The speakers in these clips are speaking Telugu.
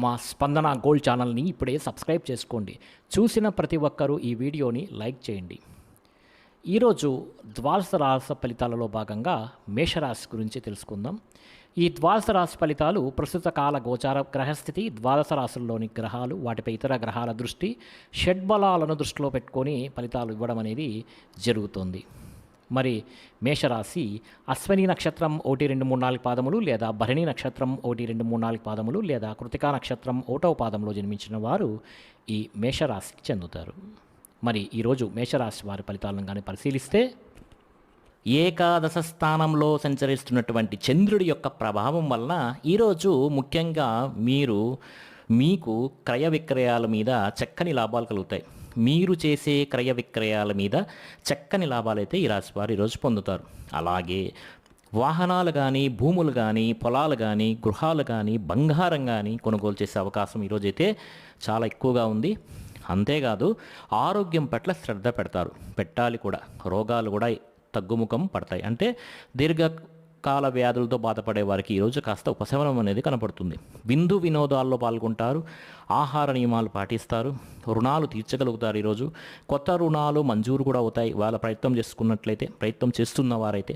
మా స్పందన గోల్డ్ ఛానల్ని ఇప్పుడే సబ్స్క్రైబ్ చేసుకోండి. చూసిన ప్రతి ఒక్కరూ ఈ వీడియోని లైక్ చేయండి. ఈరోజు ద్వాదశ రాశి ఫలితాలలో భాగంగా మేషరాశి గురించి తెలుసుకుందాం. ఈ ద్వాదశ రాశి ఫలితాలు ప్రస్తుత కాల గోచార గ్రహస్థితి, ద్వాదశ రాశుల్లోని గ్రహాలు, వాటిపై ఇతర గ్రహాల దృష్టి, షడ్బలాలను దృష్టిలో పెట్టుకొని ఫలితాలు ఇవ్వడం అనేది జరుగుతుంది. మరి మేషరాశి అశ్వని నక్షత్రం 1, 2, 3, 4 పాదములు, లేదా భరణి నక్షత్రం 1, 2, 3, 4 పాదములు, లేదా కృతికా నక్షత్రం 1వ పాదంలో జన్మించిన వారు ఈ మేషరాశికి చెందుతారు. మరి ఈరోజు మేషరాశి వారి ఫలితాలను కానీ పరిశీలిస్తే, ఏకాదశ స్థానంలో సంచరిస్తున్నటువంటి చంద్రుడి యొక్క ప్రభావం వలన ఈరోజు ముఖ్యంగా మీకు క్రయ విక్రయాల మీద చక్కని లాభాలు కలుగుతాయి. మీరు చేసే క్రయ విక్రయాల మీద చక్కని లాభాలైతే ఈ రాశి వారు ఈరోజు పొందుతారు. అలాగే వాహనాలు కానీ, భూములు కానీ, పొలాలు కానీ, గృహాలు కానీ, బంగారం కానీ కొనుగోలు చేసే అవకాశం ఈరోజైతే చాలా ఎక్కువగా ఉంది. అంతేకాదు ఆరోగ్యం పట్ల శ్రద్ధ పెట్టాలి కూడా. రోగాలు కూడా తగ్గుముఖం పడతాయి. అంటే దీర్ఘకాల వ్యాధులతో బాధపడే వారికి ఈరోజు కాస్త ఉపశమనం అనేది కనపడుతుంది. విందు వినోదాల్లో పాల్గొంటారు, ఆహార నియమాలు పాటిస్తారు, రుణాలు తీర్చగలుగుతారు. ఈరోజు కొత్త రుణాలు మంజూరు కూడా అవుతాయి. వాళ్ళ ప్రయత్నం చేస్తున్న వారైతే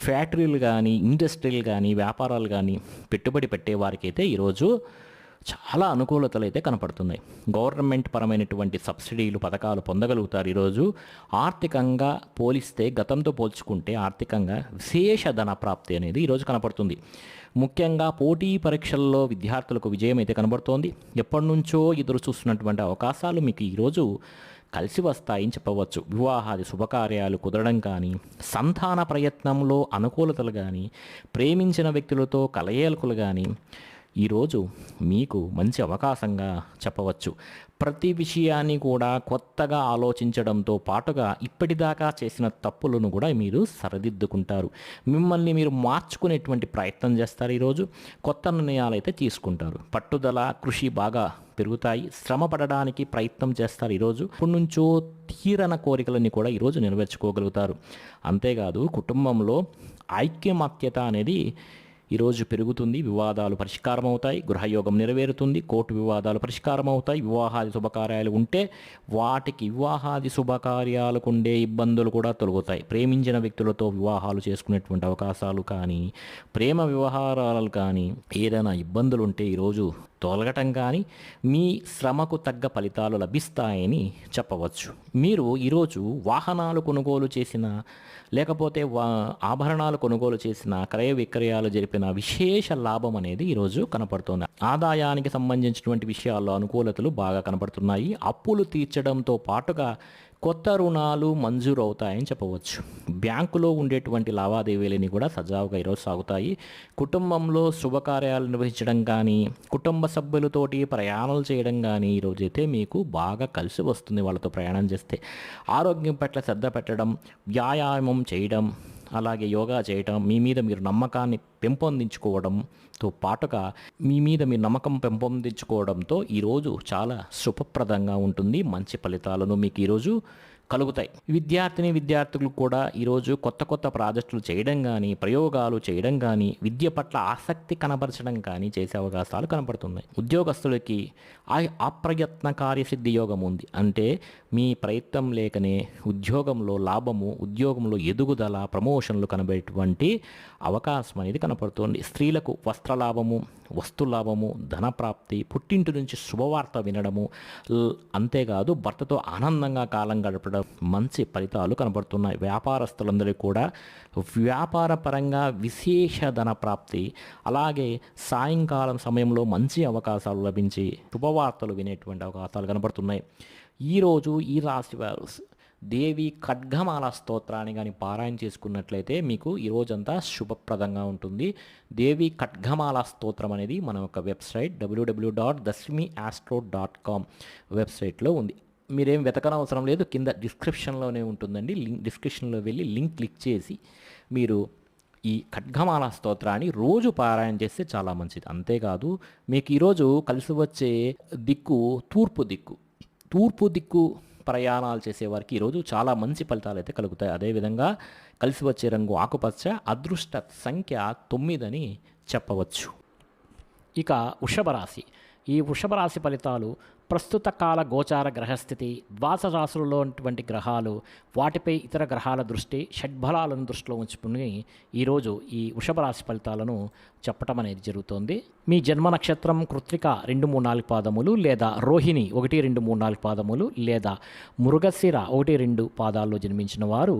ఫ్యాక్టరీలు కానీ, ఇండస్ట్రీలు కానీ, వ్యాపారాలు కానీ పెట్టుబడి పెట్టే వారికైతే ఈరోజు చాలా అనుకూలతలు అయితే కనపడుతున్నాయి. గవర్నమెంట్ పరమైనటువంటి సబ్సిడీలు, పథకాలు పొందగలుగుతారు. ఈరోజు ఆర్థికంగా పోలిస్తే, గతంతో పోల్చుకుంటే ఆర్థికంగా విశేష ధన ప్రాప్తి అనేది ఈరోజు కనపడుతుంది. ముఖ్యంగా పోటీ పరీక్షల్లో విద్యార్థులకు విజయం అయితే కనబడుతోంది. ఎప్పటి నుంచో ఎదురు చూస్తున్నటువంటి అవకాశాలు మీకు ఈరోజు కలిసి వస్తాయని చెప్పవచ్చు. వివాహాది శుభకార్యాలు కుదరడం కానీ, సంతాన ప్రయత్నంలో అనుకూలతలు కానీ, ప్రేమించిన వ్యక్తులతో కలయికలు కానీ ఈరోజు మీకు మంచి అవకాశంగా చెప్పవచ్చు. ప్రతి విషయాన్ని కూడా కొత్తగా ఆలోచించడంతో పాటుగా ఇప్పటిదాకా చేసిన తప్పులను కూడా మీరు సరిదిద్దుకుంటారు. మిమ్మల్ని మీరు మార్చుకునేటువంటి ప్రయత్నం చేస్తారు. ఈరోజు కొత్త నిర్ణయాలు అయితే తీసుకుంటారు. పట్టుదల, కృషి బాగా పెరుగుతాయి. శ్రమ పడడానికి ప్రయత్నం చేస్తారు. ఈరోజు ఇప్పటి నుంచో తీరన కోరికలని కూడా ఈరోజు నెరవేర్చుకోగలుగుతారు. అంతేకాదు కుటుంబంలో ఐక్యమత్యత అనేది ఈరోజు పెరుగుతుంది. వివాదాలు పరిష్కారం అవుతాయి. గృహయోగం నెరవేరుతుంది. కోర్టు వివాదాలు పరిష్కారం అవుతాయి. వివాహాది శుభకార్యాలు ఉంటే వాటికి వివాహాది శుభకార్యాలకు ఉండే ఇబ్బందులు కూడా తొలగుతాయి. ప్రేమించిన వ్యక్తులతో వివాహాలు చేసుకునేటువంటి అవకాశాలు కానీ, ప్రేమ వ్యవహారాలు కానీ, ఏదైనా ఇబ్బందులు ఉంటే ఈరోజు తొలగటం కానీ, మీ శ్రమకు తగ్గ ఫలితాలు లభిస్తాయని చెప్పవచ్చు. మీరు ఈరోజు వాహనాలు కొనుగోలు చేసిన, లేకపోతే ఆభరణాలు కొనుగోలు చేసిన, క్రయ విక్రయాలు జరిపిన విశేష లాభం అనేది ఈరోజు కనపడుతుంది. ఆదాయానికి సంబంధించినటువంటి విషయాల్లో అనుకూలతలు బాగా కనపడుతున్నాయి. అప్పులు తీర్చడంతో పాటుగా కొత్త రుణాలు మంజూరు అవుతాయని చెప్పవచ్చు. బ్యాంకులో ఉండేటువంటి లావాదేవీలని కూడా సజావుగా ఈరోజు సాగుతాయి. కుటుంబంలో శుభకార్యాలు నిర్వహించడం కానీ, కుటుంబ సభ్యులతోటి ప్రయాణాలు చేయడం కానీ ఈరోజైతే మీకు బాగా కలిసి వస్తుంది. వాళ్ళతో ప్రయాణం చేస్తే ఆరోగ్యం పట్ల శ్రద్ధ పెట్టడం, వ్యాయామం చేయడం, అలాగే యోగా చేయటం, మీ మీద మీరు నమ్మకాన్ని పెంపొందించుకోవడంతో పాటుగా మీ మీద మీరు నమ్మకం పెంపొందించుకోవడంతో ఈరోజు చాలా శుభప్రదంగా ఉంటుంది. మంచి ఫలితాలను మీకు ఈరోజు కలుగుతాయి. విద్యార్థులు కూడా ఈరోజు కొత్త ప్రాజెక్టులు చేయడం కానీ, ప్రయోగాలు చేయడం కానీ, విద్య పట్ల ఆసక్తి కనబరచడం కానీ చేసే అవకాశాలు కనపడుతున్నాయి. ఉద్యోగస్తులకి అప్రయత్న కార్యసిద్ధి యోగం ఉంది. అంటే మీ ప్రయత్నం లేకనే ఉద్యోగంలో లాభము, ఉద్యోగంలో ఎదుగుదల, ప్రమోషన్లు కనబడేటువంటి అవకాశం అనేది కనపడుతుంది. స్త్రీలకు వస్త్రలాభము, వస్తులాభము, ధనప్రాప్తి, పుట్టింటి నుంచి శుభవార్త వినడము, అంతేకాదు భర్తతో ఆనందంగా కాలం గడపడం, మంచి ఫలితాలు కనబడుతున్నాయి. వ్యాపారస్తులందరికీ కూడా వ్యాపార పరంగా విశేష ధన ప్రాప్తి, అలాగే సాయంకాలం సమయంలో మంచి అవకాశాలు లభించి శుభవార్తలు వినేటువంటి అవకాశాలు కనబడుతున్నాయి. ఈరోజు ఈ రాశి వారు దేవి ఖడ్గమాల స్తోత్రాన్ని కానీ పారాయణ చేసుకున్నట్లయితే మీకు ఈరోజంతా శుభప్రదంగా ఉంటుంది. దేవి ఖడ్గమాల స్తోత్రం అనేది మన యొక్క వెబ్సైట్ www.dasmiastro.com వెబ్సైట్లో ఉంది. మీరేం వెతకనవసరం లేదు. కింద డిస్క్రిప్షన్లోనే ఉంటుందండి. డిస్క్రిప్షన్లో వెళ్ళి లింక్ క్లిక్ చేసి మీరు ఈ ఖడ్గమాల స్తోత్రాన్ని రోజు పారాయణ చేస్తే చాలా మంచిది. అంతేకాదు మీకు ఈరోజు కలిసి వచ్చే దిక్కు తూర్పు దిక్కు ప్రయాణాలు చేసేవారికి ఈరోజు చాలా మంచి ఫలితాలు అయితే కలుగుతాయి. అదేవిధంగా కలిసి వచ్చే రంగు ఆకుపచ్చ, అదృష్ట సంఖ్య 9 అని చెప్పవచ్చు. ఇక వృషభ రాశి. ఈ వృషభ రాశి ఫలితాలు ప్రస్తుత కాల గోచార గ్రహస్థితి, ద్వాదశ రాశులలో ఉన్నటువంటి గ్రహాలు, వాటిపై ఇతర గ్రహాల దృష్టి, షడ్బలాలను దృష్టిలో ఉంచుకుని ఈరోజు ఈ వృషభ రాశి ఫలితాలను చెప్పటం అనేది జరుగుతోంది. మీ జన్మ నక్షత్రం కృత్తిక 2, 3, 4 పాదములు, లేదా రోహిణి 1, 2, 3, 4 పాదములు, లేదా మృగశిర 1, 2 పాదాల్లో జన్మించిన వారు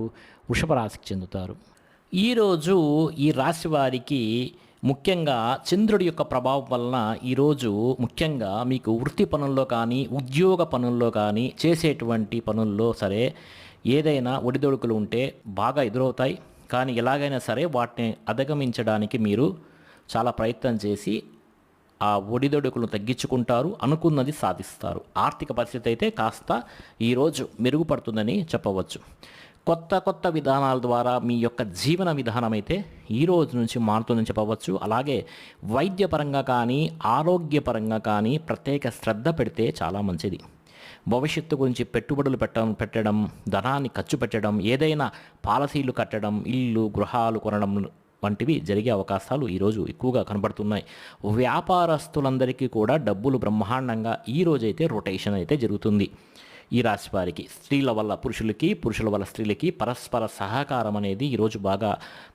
వృషభ రాశికి చెందుతారు. ఈరోజు ఈ రాశి వారికి ముఖ్యంగా చంద్రుడి యొక్క ప్రభావం వలన ఈరోజు ముఖ్యంగా మీకు వృత్తి పనుల్లో కానీ, ఉద్యోగ పనుల్లో కానీ, చేసేటువంటి పనుల్లో సరే ఏదైనా ఒడిదొడుకులు ఉంటే బాగా ఎదురవుతాయి. కానీ ఎలాగైనా సరే వాటిని అధిగమించడానికి మీరు చాలా ప్రయత్నం చేసి ఆ ఒడిదొడుకులను తగ్గించుకుంటారు, అనుకున్నది సాధిస్తారు. ఆర్థిక పరిస్థితి అయితే కాస్త ఈరోజు మెరుగుపడుతుందని చెప్పవచ్చు. కొత్త విధానాల ద్వారా మీ యొక్క జీవన విధానం అయితే ఈ రోజు నుంచి మారుతుందని చెప్పవచ్చు. అలాగే వైద్యపరంగా కానీ, ఆరోగ్యపరంగా కానీ ప్రత్యేక శ్రద్ధ పెడితే చాలా మంచిది. భవిష్యత్తు గురించి పెట్టుబడులు పెట్టడం, ధనాన్ని ఖర్చు పెట్టడం, ఏదైనా పాలసీలు కట్టడం, ఇల్లు, గృహాలు కొనడం వంటివి జరిగే అవకాశాలు ఈరోజు ఎక్కువగా కనబడుతున్నాయి. వ్యాపారస్తులందరికీ కూడా డబ్బులు బ్రహ్మాండంగా ఈరోజైతే రొటేషన్ అయితే జరుగుతుంది. ఈ రాశి వారికి స్త్రీల వల్ల పురుషులకి, పురుషుల వల్ల స్త్రీలకి పరస్పర సహకారం అనేది ఈరోజు బాగా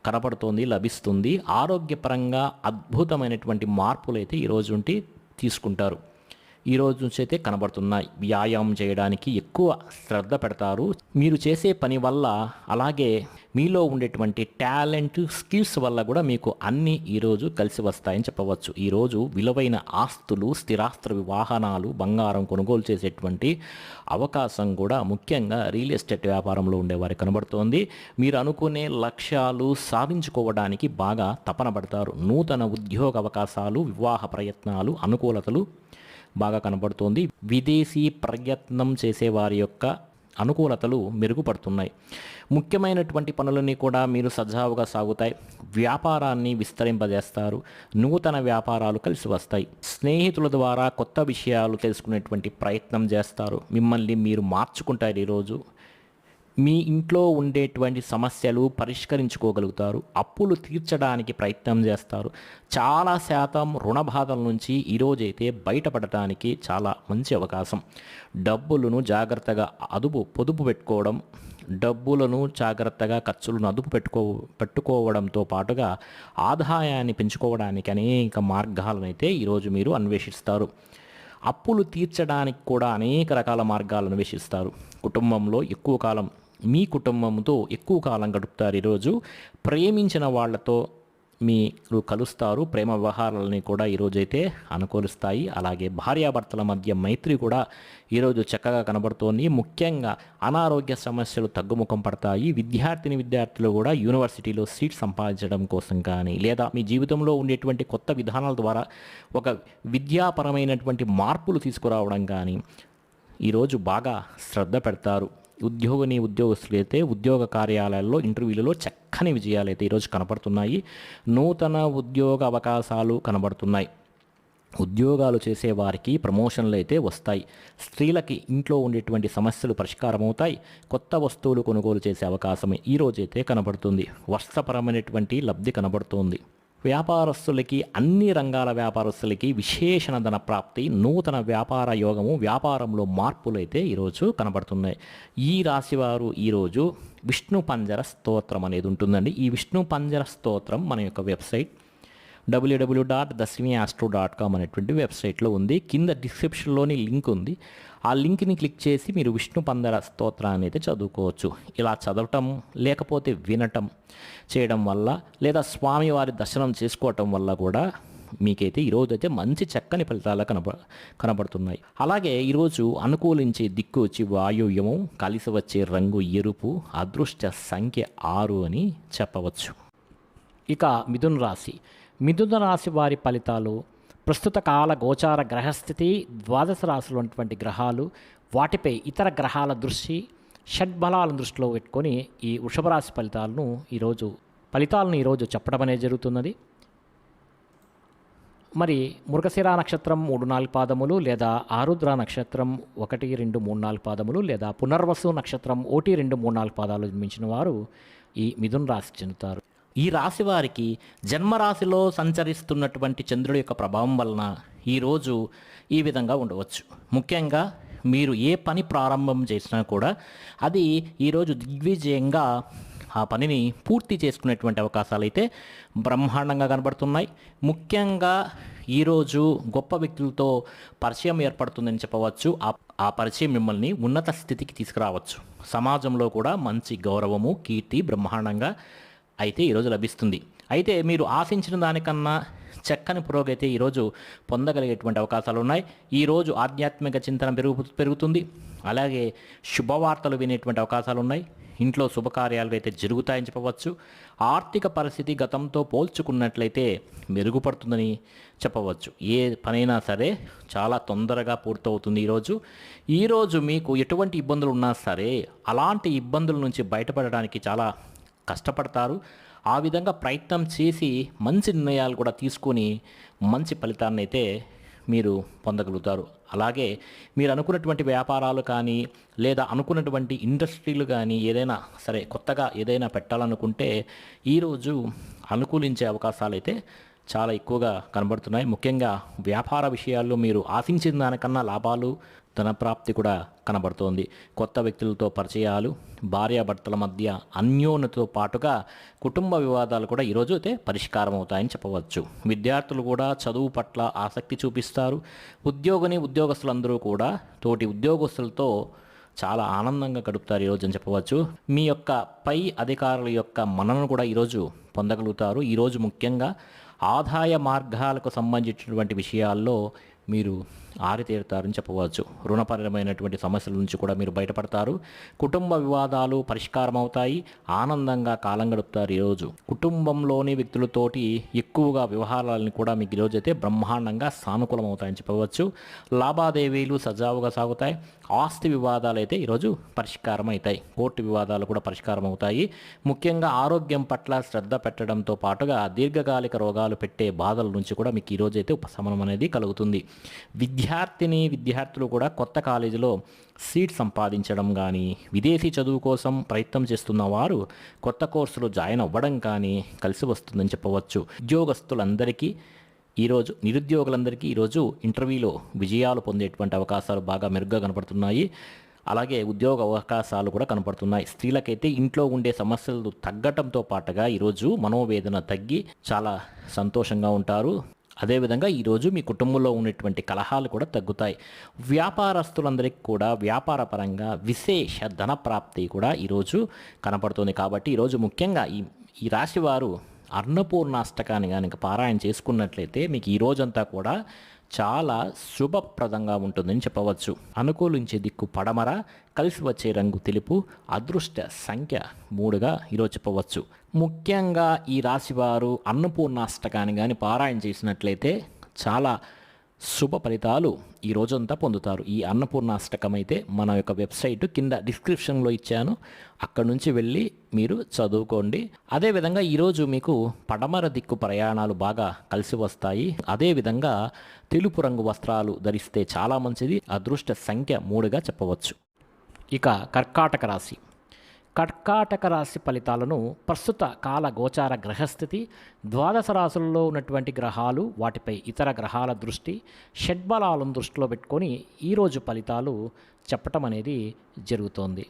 కనపడుతోంది, లభిస్తుంది. ఆరోగ్యపరంగా అద్భుతమైనటువంటి మార్పులు అయితే ఈరోజు నుండి తీసుకుంటారు. ఈ రోజు నుంచి అయితే కనబడుతున్నాయి. వ్యాయామం చేయడానికి ఎక్కువ శ్రద్ధ పెడతారు. మీరు చేసే పని వల్ల, అలాగే మీలో ఉండేటువంటి టాలెంట్, స్కిల్స్ వల్ల కూడా మీకు అన్నీ ఈరోజు కలిసి వస్తాయని చెప్పవచ్చు. ఈరోజు విలువైన ఆస్తులు, స్థిరాస్తి వాహనాలు, బంగారం కొనుగోలు చేసేటువంటి అవకాశం కూడా ముఖ్యంగా రియల్ ఎస్టేట్ వ్యాపారంలో ఉండేవారికి కనబడుతోంది. మీరు అనుకునే లక్ష్యాలు సాధించుకోవడానికి బాగా తపన పడతారు. నూతన ఉద్యోగ అవకాశాలు, వివాహ ప్రయత్నాలు, అనుకూలతలు బాగా కనబడుతోంది. విదేశీ ప్రయత్నం చేసేవారి యొక్క అనుకూలతలు మెరుగుపడుతున్నాయి. ముఖ్యమైనటువంటి పనులన్నీ కూడా మీరు సజావుగా సాగుతాయి. వ్యాపారాన్ని విస్తరింపజేస్తారు. నూతన వ్యాపారాలు కలిసి వస్తాయి. స్నేహితుల ద్వారా కొత్త విషయాలు తెలుసుకునేటువంటి ప్రయత్నం చేస్తారు. మిమ్మల్ని మీరు మార్చుకుంటారు. ఈరోజు మీ ఇంట్లో ఉండేటువంటి సమస్యలు పరిష్కరించుకోగలుగుతారు. అప్పులు తీర్చడానికి ప్రయత్నం చేస్తారు. చాలా శాతం రుణ బాధల నుంచి ఈరోజైతే బయటపడటానికి చాలా మంచి అవకాశం. డబ్బులను జాగ్రత్తగా పొదుపు పెట్టుకోవడం, డబ్బులను జాగ్రత్తగా ఖర్చులను పెట్టుకోవడంతో పాటుగా ఆదాయాన్ని పెంచుకోవడానికి అనేక మార్గాలను అయితే ఈరోజు మీరు అన్వేషిస్తారు. అప్పులు తీర్చడానికి కూడా అనేక రకాల మార్గాలను అన్వేషిస్తారు. కుటుంబంలో ఎక్కువ కాలం, మీ కుటుంబంతో ఎక్కువ కాలం గడుపుతారు. ఈరోజు ప్రేమించిన వాళ్ళతో మీరు కలుస్తారు. ప్రేమ వ్యవహారాలని కూడా ఈరోజైతే అనుకూలిస్తాయి. అలాగే భార్యాభర్తల మధ్య మైత్రి కూడా ఈరోజు చక్కగా కనబడుతోంది. ముఖ్యంగా అనారోగ్య సమస్యలు తగ్గుముఖం పడతాయి. విద్యార్థులు కూడా యూనివర్సిటీలో సీట్ సంపాదించడం కోసం కానీ, లేదా మీ జీవితంలో ఉండేటువంటి కొత్త విధానాల ద్వారా ఒక విద్యాపరమైనటువంటి మార్పులు తీసుకురావడం కానీ ఈరోజు బాగా శ్రద్ధ పెడతారు. ఉద్యోగస్తులైతే ఉద్యోగ కార్యాలయాల్లో ఇంటర్వ్యూలలో చక్కని విజయాలు అయితే ఈరోజు కనపడుతున్నాయి. నూతన ఉద్యోగ అవకాశాలు కనబడుతున్నాయి. ఉద్యోగాలు చేసేవారికి ప్రమోషన్లు అయితే వస్తాయి. స్త్రీలకి ఇంట్లో ఉండేటువంటి సమస్యలు పరిష్కారం అవుతాయి. కొత్త వస్తువులు కొనుగోలు చేసే అవకాశం ఈరోజైతే కనబడుతుంది. వస్త్రపరమైనటువంటి లబ్ధి కనబడుతోంది. వ్యాపారస్తులకి, అన్ని రంగాల వ్యాపారస్తులకి విశేషణ ధన ప్రాప్తి, నూతన వ్యాపార యోగము, వ్యాపారంలో మార్పులు అయితే ఈరోజు కనబడుతున్నాయి. ఈ రాశివారు ఈరోజు విష్ణు పంజర స్తోత్రం అనేది ఉంటుందండి. ఈ విష్ణు పంజర స్తోత్రం మన యొక్క వెబ్సైట్ www.daswiniastro.com అనేటువంటి వెబ్సైట్లో ఉంది. కింద డిస్క్రిప్షన్లోని లింక్ ఉంది. ఆ లింక్ని క్లిక్ చేసి మీరు విష్ణు పంజర స్తోత్రాన్ని అయితే చదువుకోవచ్చు. ఇలా చదవటం, లేకపోతే వినటం చేయడం వల్ల, లేదా స్వామివారి దర్శనం చేసుకోవటం వల్ల కూడా మీకైతే ఈరోజు అయితే మంచి చక్కని ఫలితాలు కనబడుతున్నాయి. అలాగే ఈరోజు అనుకూలించే దిక్కు వచ్చి వాయువ్యము, కలిసి వచ్చే రంగు ఎరుపు, అదృష్ట సంఖ్య 6 అని చెప్పవచ్చు. ఇక మిథున రాశి వారి ఫలితాలు ప్రస్తుత కాల గోచార గ్రహస్థితి, ద్వాదశ రాశులు ఉన్నటువంటి గ్రహాలు, వాటిపై ఇతర గ్రహాల దృష్టి, షడ్బలాలను దృష్టిలో పెట్టుకొని ఈ వృషభ రాశి ఫలితాలను ఈరోజు చెప్పడం అనేది జరుగుతున్నది. మరి మృగశిర నక్షత్రం 3-4 పాదములు, లేదా ఆరుద్ర నక్షత్రం 1-2-3-4 పాదములు, లేదా పునర్వసు నక్షత్రం 1-2-3-4 పాదాలు జన్మించిన వారు ఈ మిథున రాశికి చెందుతారు. ఈ రాశి వారికి జన్మరాశిలో సంచరిస్తున్నటువంటి చంద్రుడి యొక్క ప్రభావం వలన ఈరోజు ఈ విధంగా ఉండవచ్చు. ముఖ్యంగా మీరు ఏ పని ప్రారంభం చేసినా కూడా అది ఈరోజు దిగ్విజయంగా ఆ పనిని పూర్తి చేసుకునేటువంటి అవకాశాలు అయితే బ్రహ్మాండంగా కనబడుతున్నాయి. ముఖ్యంగా ఈరోజు గొప్ప వ్యక్తులతో పరిచయం ఏర్పడుతుందని చెప్పవచ్చు. ఆ పరిచయం మిమ్మల్ని ఉన్నత స్థితికి తీసుకురావచ్చు. సమాజంలో కూడా మంచి గౌరవము, కీర్తి బ్రహ్మాండంగా అయితే ఈరోజు లభిస్తుంది. అయితే మీరు ఆశించిన దానికన్నా చక్కని పురోగతి ఈరోజు పొందగలిగేటువంటి అవకాశాలు ఉన్నాయి. ఈరోజు ఆధ్యాత్మిక చింతన పెరుగుతుంది. అలాగే శుభవార్తలు వినేటువంటి అవకాశాలు ఉన్నాయి. ఇంట్లో శుభకార్యాలు అయితే జరుగుతాయని చెప్పవచ్చు. ఆర్థిక పరిస్థితి గతంతో పోల్చుకున్నట్లయితే మెరుగుపడుతుందని చెప్పవచ్చు. ఏ పనైనా సరే చాలా తొందరగా పూర్తవుతుంది. ఈరోజు మీకు ఎటువంటి ఇబ్బందులు ఉన్నా సరే అలాంటి ఇబ్బందుల నుంచి బయటపడడానికి చాలా కష్టపడతారు. ఆ విధంగా ప్రయత్నం చేసి మంచి నిర్ణయాలు కూడా తీసుకొని మంచి ఫలితాన్ని అయితే మీరు పొందగలుగుతారు. అలాగే మీరు అనుకున్నటువంటి వ్యాపారాలు కానీ లేదా అనుకున్నటువంటి ఇండస్ట్రీలు కానీ ఏదైనా సరే కొత్తగా ఏదైనా పెట్టాలనుకుంటే ఈరోజు అనుకూలించే అవకాశాలు అయితే చాలా ఎక్కువగా కనబడుతున్నాయి. ముఖ్యంగా వ్యాపార విషయాల్లో మీరు ఆశించిన దానికన్నా లాభాలు, ధనప్రాప్తి కూడా కనబడుతోంది. కొత్త వ్యక్తులతో పరిచయాలు, భార్యాభర్తల మధ్య అన్యోన్యతతో పాటుగా కుటుంబ వివాదాలు కూడా ఈరోజు అయితే పరిష్కారం అవుతాయని చెప్పవచ్చు. విద్యార్థులు కూడా చదువు పట్ల ఆసక్తి చూపిస్తారు. ఉద్యోగస్తులందరూ కూడా తోటి ఉద్యోగస్తులతో చాలా ఆనందంగా గడుపుతారు ఈరోజు అని చెప్పవచ్చు. మీ యొక్క పై అధికారుల యొక్క మన్ననను కూడా ఈరోజు పొందగలుగుతారు. ఈరోజు ముఖ్యంగా ఆదాయ మార్గాలకు సంబంధించినటువంటి విషయాల్లో మీరు ఆరితేరుతారని చెప్పవచ్చు. రుణపరమైనటువంటి సమస్యల నుంచి కూడా మీరు బయటపడతారు. కుటుంబ వివాదాలు పరిష్కారం అవుతాయి. ఆనందంగా కాలం గడుపుతారు. ఈరోజు కుటుంబంలోని వ్యక్తులతోటి ఎక్కువగా వ్యవహారాలను కూడా మీకు ఈరోజు అయితే బ్రహ్మాండంగా సానుకూలం అవుతాయని చెప్పవచ్చు. లావాదేవీలు సజావుగా సాగుతాయి. ఆస్తి వివాదాలు అయితే ఈరోజు పరిష్కారం అవుతాయి. కోర్టు వివాదాలు కూడా పరిష్కారం అవుతాయి. ముఖ్యంగా ఆరోగ్యం పట్ల శ్రద్ధ పెట్టడంతో పాటుగా దీర్ఘకాలిక రోగాలు పెట్టే బాధల నుంచి కూడా మీకు ఈరోజు అయితే ఉపశమనం అనేది కలుగుతుంది. విద్యార్థులు కూడా కొత్త కాలేజీలో సీట్ సంపాదించడం కానీ, విదేశీ చదువు కోసం ప్రయత్నం చేస్తున్న వారు కొత్త కోర్సులో జాయిన్ అవ్వడం కానీ కలిసి వస్తుందని చెప్పవచ్చు. నిరుద్యోగులందరికీ ఈరోజు ఇంటర్వ్యూలో విజయాలు పొందేటువంటి అవకాశాలు బాగా మెరుగ్గా కనపడుతున్నాయి. అలాగే ఉద్యోగ అవకాశాలు కూడా కనపడుతున్నాయి. స్త్రీలకైతే ఇంట్లో ఉండే సమస్యలు తగ్గటంతో పాటుగా ఈరోజు మనోవేదన తగ్గి చాలా సంతోషంగా ఉంటారు. అదేవిధంగా ఈరోజు మీ కుటుంబంలో ఉన్నటువంటి కలహాలు కూడా తగ్గుతాయి. వ్యాపారస్తులందరికీ కూడా వ్యాపారపరంగా విశేష ధన ప్రాప్తి కూడా ఈరోజు కనపడుతుంది. కాబట్టి ఈరోజు ముఖ్యంగా ఈ రాశి వారు అన్నపూర్ణాష్టకాన్ని కనుక పారాయణ చేసుకున్నట్లయితే మీకు ఈ రోజంతా కూడా చాలా శుభప్రదంగా ఉంటుందని చెప్పవచ్చు. అనుకూలించే దిక్కు పడమర, కలిసి వచ్చే రంగు తెలుపు, అదృష్ట సంఖ్య 3గా ఈరోజు చెప్పవచ్చు. ముఖ్యంగా ఈ రాశివారు అన్నపూర్ణాష్టకాన్ని కానీ పారాయణ చేసినట్లయితే చాలా శుభ ఫలితాలు ఈ రోజంతా పొందుతారు. ఈ అన్నపూర్ణాష్టకం అయితే మన యొక్క వెబ్సైట్ కింద డిస్క్రిప్షన్లో ఇచ్చాను, అక్కడ నుంచి వెళ్ళి మీరు చదువుకోండి. అదేవిధంగా ఈరోజు మీకు పడమర దిక్కు ప్రయాణాలు బాగా కలిసి వస్తాయి. అదేవిధంగా తెలుపు రంగు వస్త్రాలు ధరిస్తే చాలా మంచిది. అదృష్ట సంఖ్య 3గా చెప్పవచ్చు. ఇక కర్కాటక రాశి ఫలితాలను ప్రస్తుత కాల గోచార గ్రహస్థితి, ద్వాదశ రాశుల్లో ఉన్నటువంటి గ్రహాలు, వాటిపై ఇతర గ్రహాల దృష్టి, షడ్బలాలను దృష్టిలో పెట్టుకొని ఈరోజు ఫలితాలు చెప్పటం అనేది జరుగుతోంది.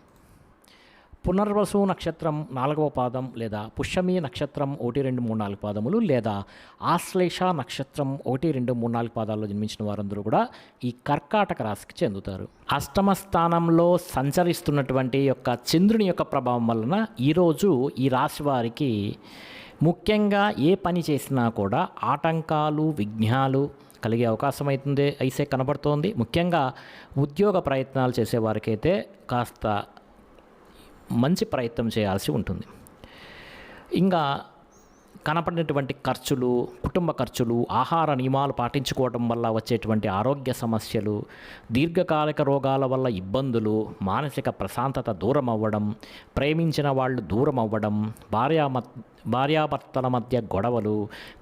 పునర్వసు నక్షత్రం 4వ పాదం లేదా పుష్యమి నక్షత్రం 1, 2, 3, 4 పాదములు లేదా ఆశ్లేష నక్షత్రం 1, 2, 3, 4 పాదాల్లో జన్మించిన వారందరూ కూడా ఈ కర్కాటక రాశికి చెందుతారు. అష్టమ స్థానంలో సంచరిస్తున్నటువంటి యొక్క చంద్రుని యొక్క ప్రభావం వలన ఈరోజు ఈ రాశి వారికి ముఖ్యంగా ఏ పని చేసినా కూడా ఆటంకాలు, విఘ్నాలు కలిగే అవకాశం అయితే కనబడుతోంది. ముఖ్యంగా ఉద్యోగ ప్రయత్నాలు చేసేవారికైతే కాస్త మంచి ప్రయత్నం చేయాల్సి ఉంటుంది. ఇంకా కనపడినటువంటి ఖర్చులు, కుటుంబ ఖర్చులు, ఆహార నియమాలు పాటించుకోవడం వల్ల వచ్చేటువంటి ఆరోగ్య సమస్యలు, దీర్ఘకాలిక రోగాల వల్ల ఇబ్బందులు, మానసిక ప్రశాంతత దూరం అవ్వడం, ప్రేమించిన వాళ్ళు దూరం అవ్వడం, భార్యాభర్తల మధ్య గొడవలు,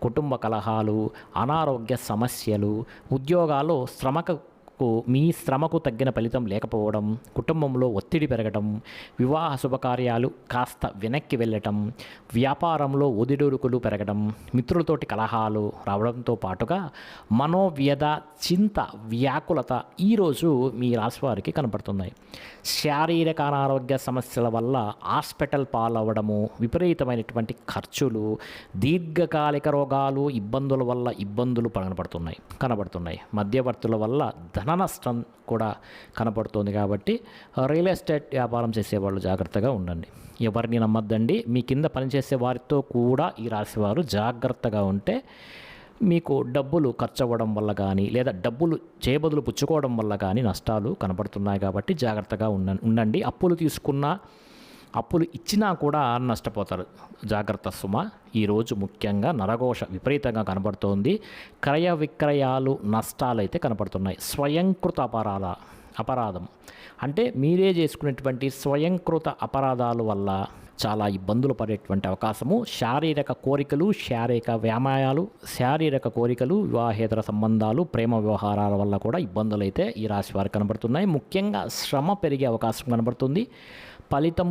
కుటుంబ కలహాలు, అనారోగ్య సమస్యలు, ఉద్యోగాల్లో మీ శ్రమకు తగ్గిన ఫలితం లేకపోవడం, కుటుంబంలో ఒత్తిడి పెరగడం, వివాహ శుభకార్యాలు కాస్త వెనక్కి వెళ్ళటం, వ్యాపారంలో ఒడిదుడుకులు పెరగడం, మిత్రులతోటి కలహాలు రావడంతో పాటుగా మనోవ్యధ, చింత, వ్యాకులత ఈరోజు మీ రాశి వారికి కనపడుతున్నాయి. శారీరక అనారోగ్య సమస్యల వల్ల హాస్పిటల్ పాలవ్వడము, విపరీతమైనటువంటి ఖర్చులు, దీర్ఘకాలిక రోగాలు, ఇబ్బందుల వల్ల ఇబ్బందులు కనబడుతున్నాయి. మధ్యవర్తుల వల్ల ధన నష్టం కూడా కనపడుతుంది. కాబట్టి రియల్ ఎస్టేట్ వ్యాపారం చేసేవాళ్ళు జాగ్రత్తగా ఉండండి. ఎవరిని నమ్మద్దండి. మీ కింద పనిచేసే వారితో కూడా ఈ రాశివారు జాగ్రత్తగా ఉంటే మీకు డబ్బులు ఖర్చు అవ్వడం వల్ల కానీ లేదా డబ్బులు చేయబదులు పుచ్చుకోవడం వల్ల కానీ నష్టాలు కనపడుతున్నాయి. కాబట్టి జాగ్రత్తగా ఉండండి. అప్పులు ఇచ్చినా కూడా నష్టపోతారు. జాగ్రత్త సుమ. ఈరోజు ముఖ్యంగా నరఘోష విపరీతంగా కనబడుతోంది. క్రయ విక్రయాలు నష్టాలైతే కనపడుతున్నాయి. స్వయంకృత అపరాధం అంటే మీరే చేసుకునేటువంటి స్వయంకృత అపరాధాల వల్ల చాలా ఇబ్బందులు పడేటువంటి అవకాశము. శారీరక కోరికలు, శారీరక కోరికలు, వివాహేతర సంబంధాలు, ప్రేమ వ్యవహారాల వల్ల కూడా ఇబ్బందులు అయితే ఈ రాశి వారికి కనబడుతున్నాయి. ముఖ్యంగా శ్రమ పెరిగే అవకాశం కనబడుతుంది. ఫలితం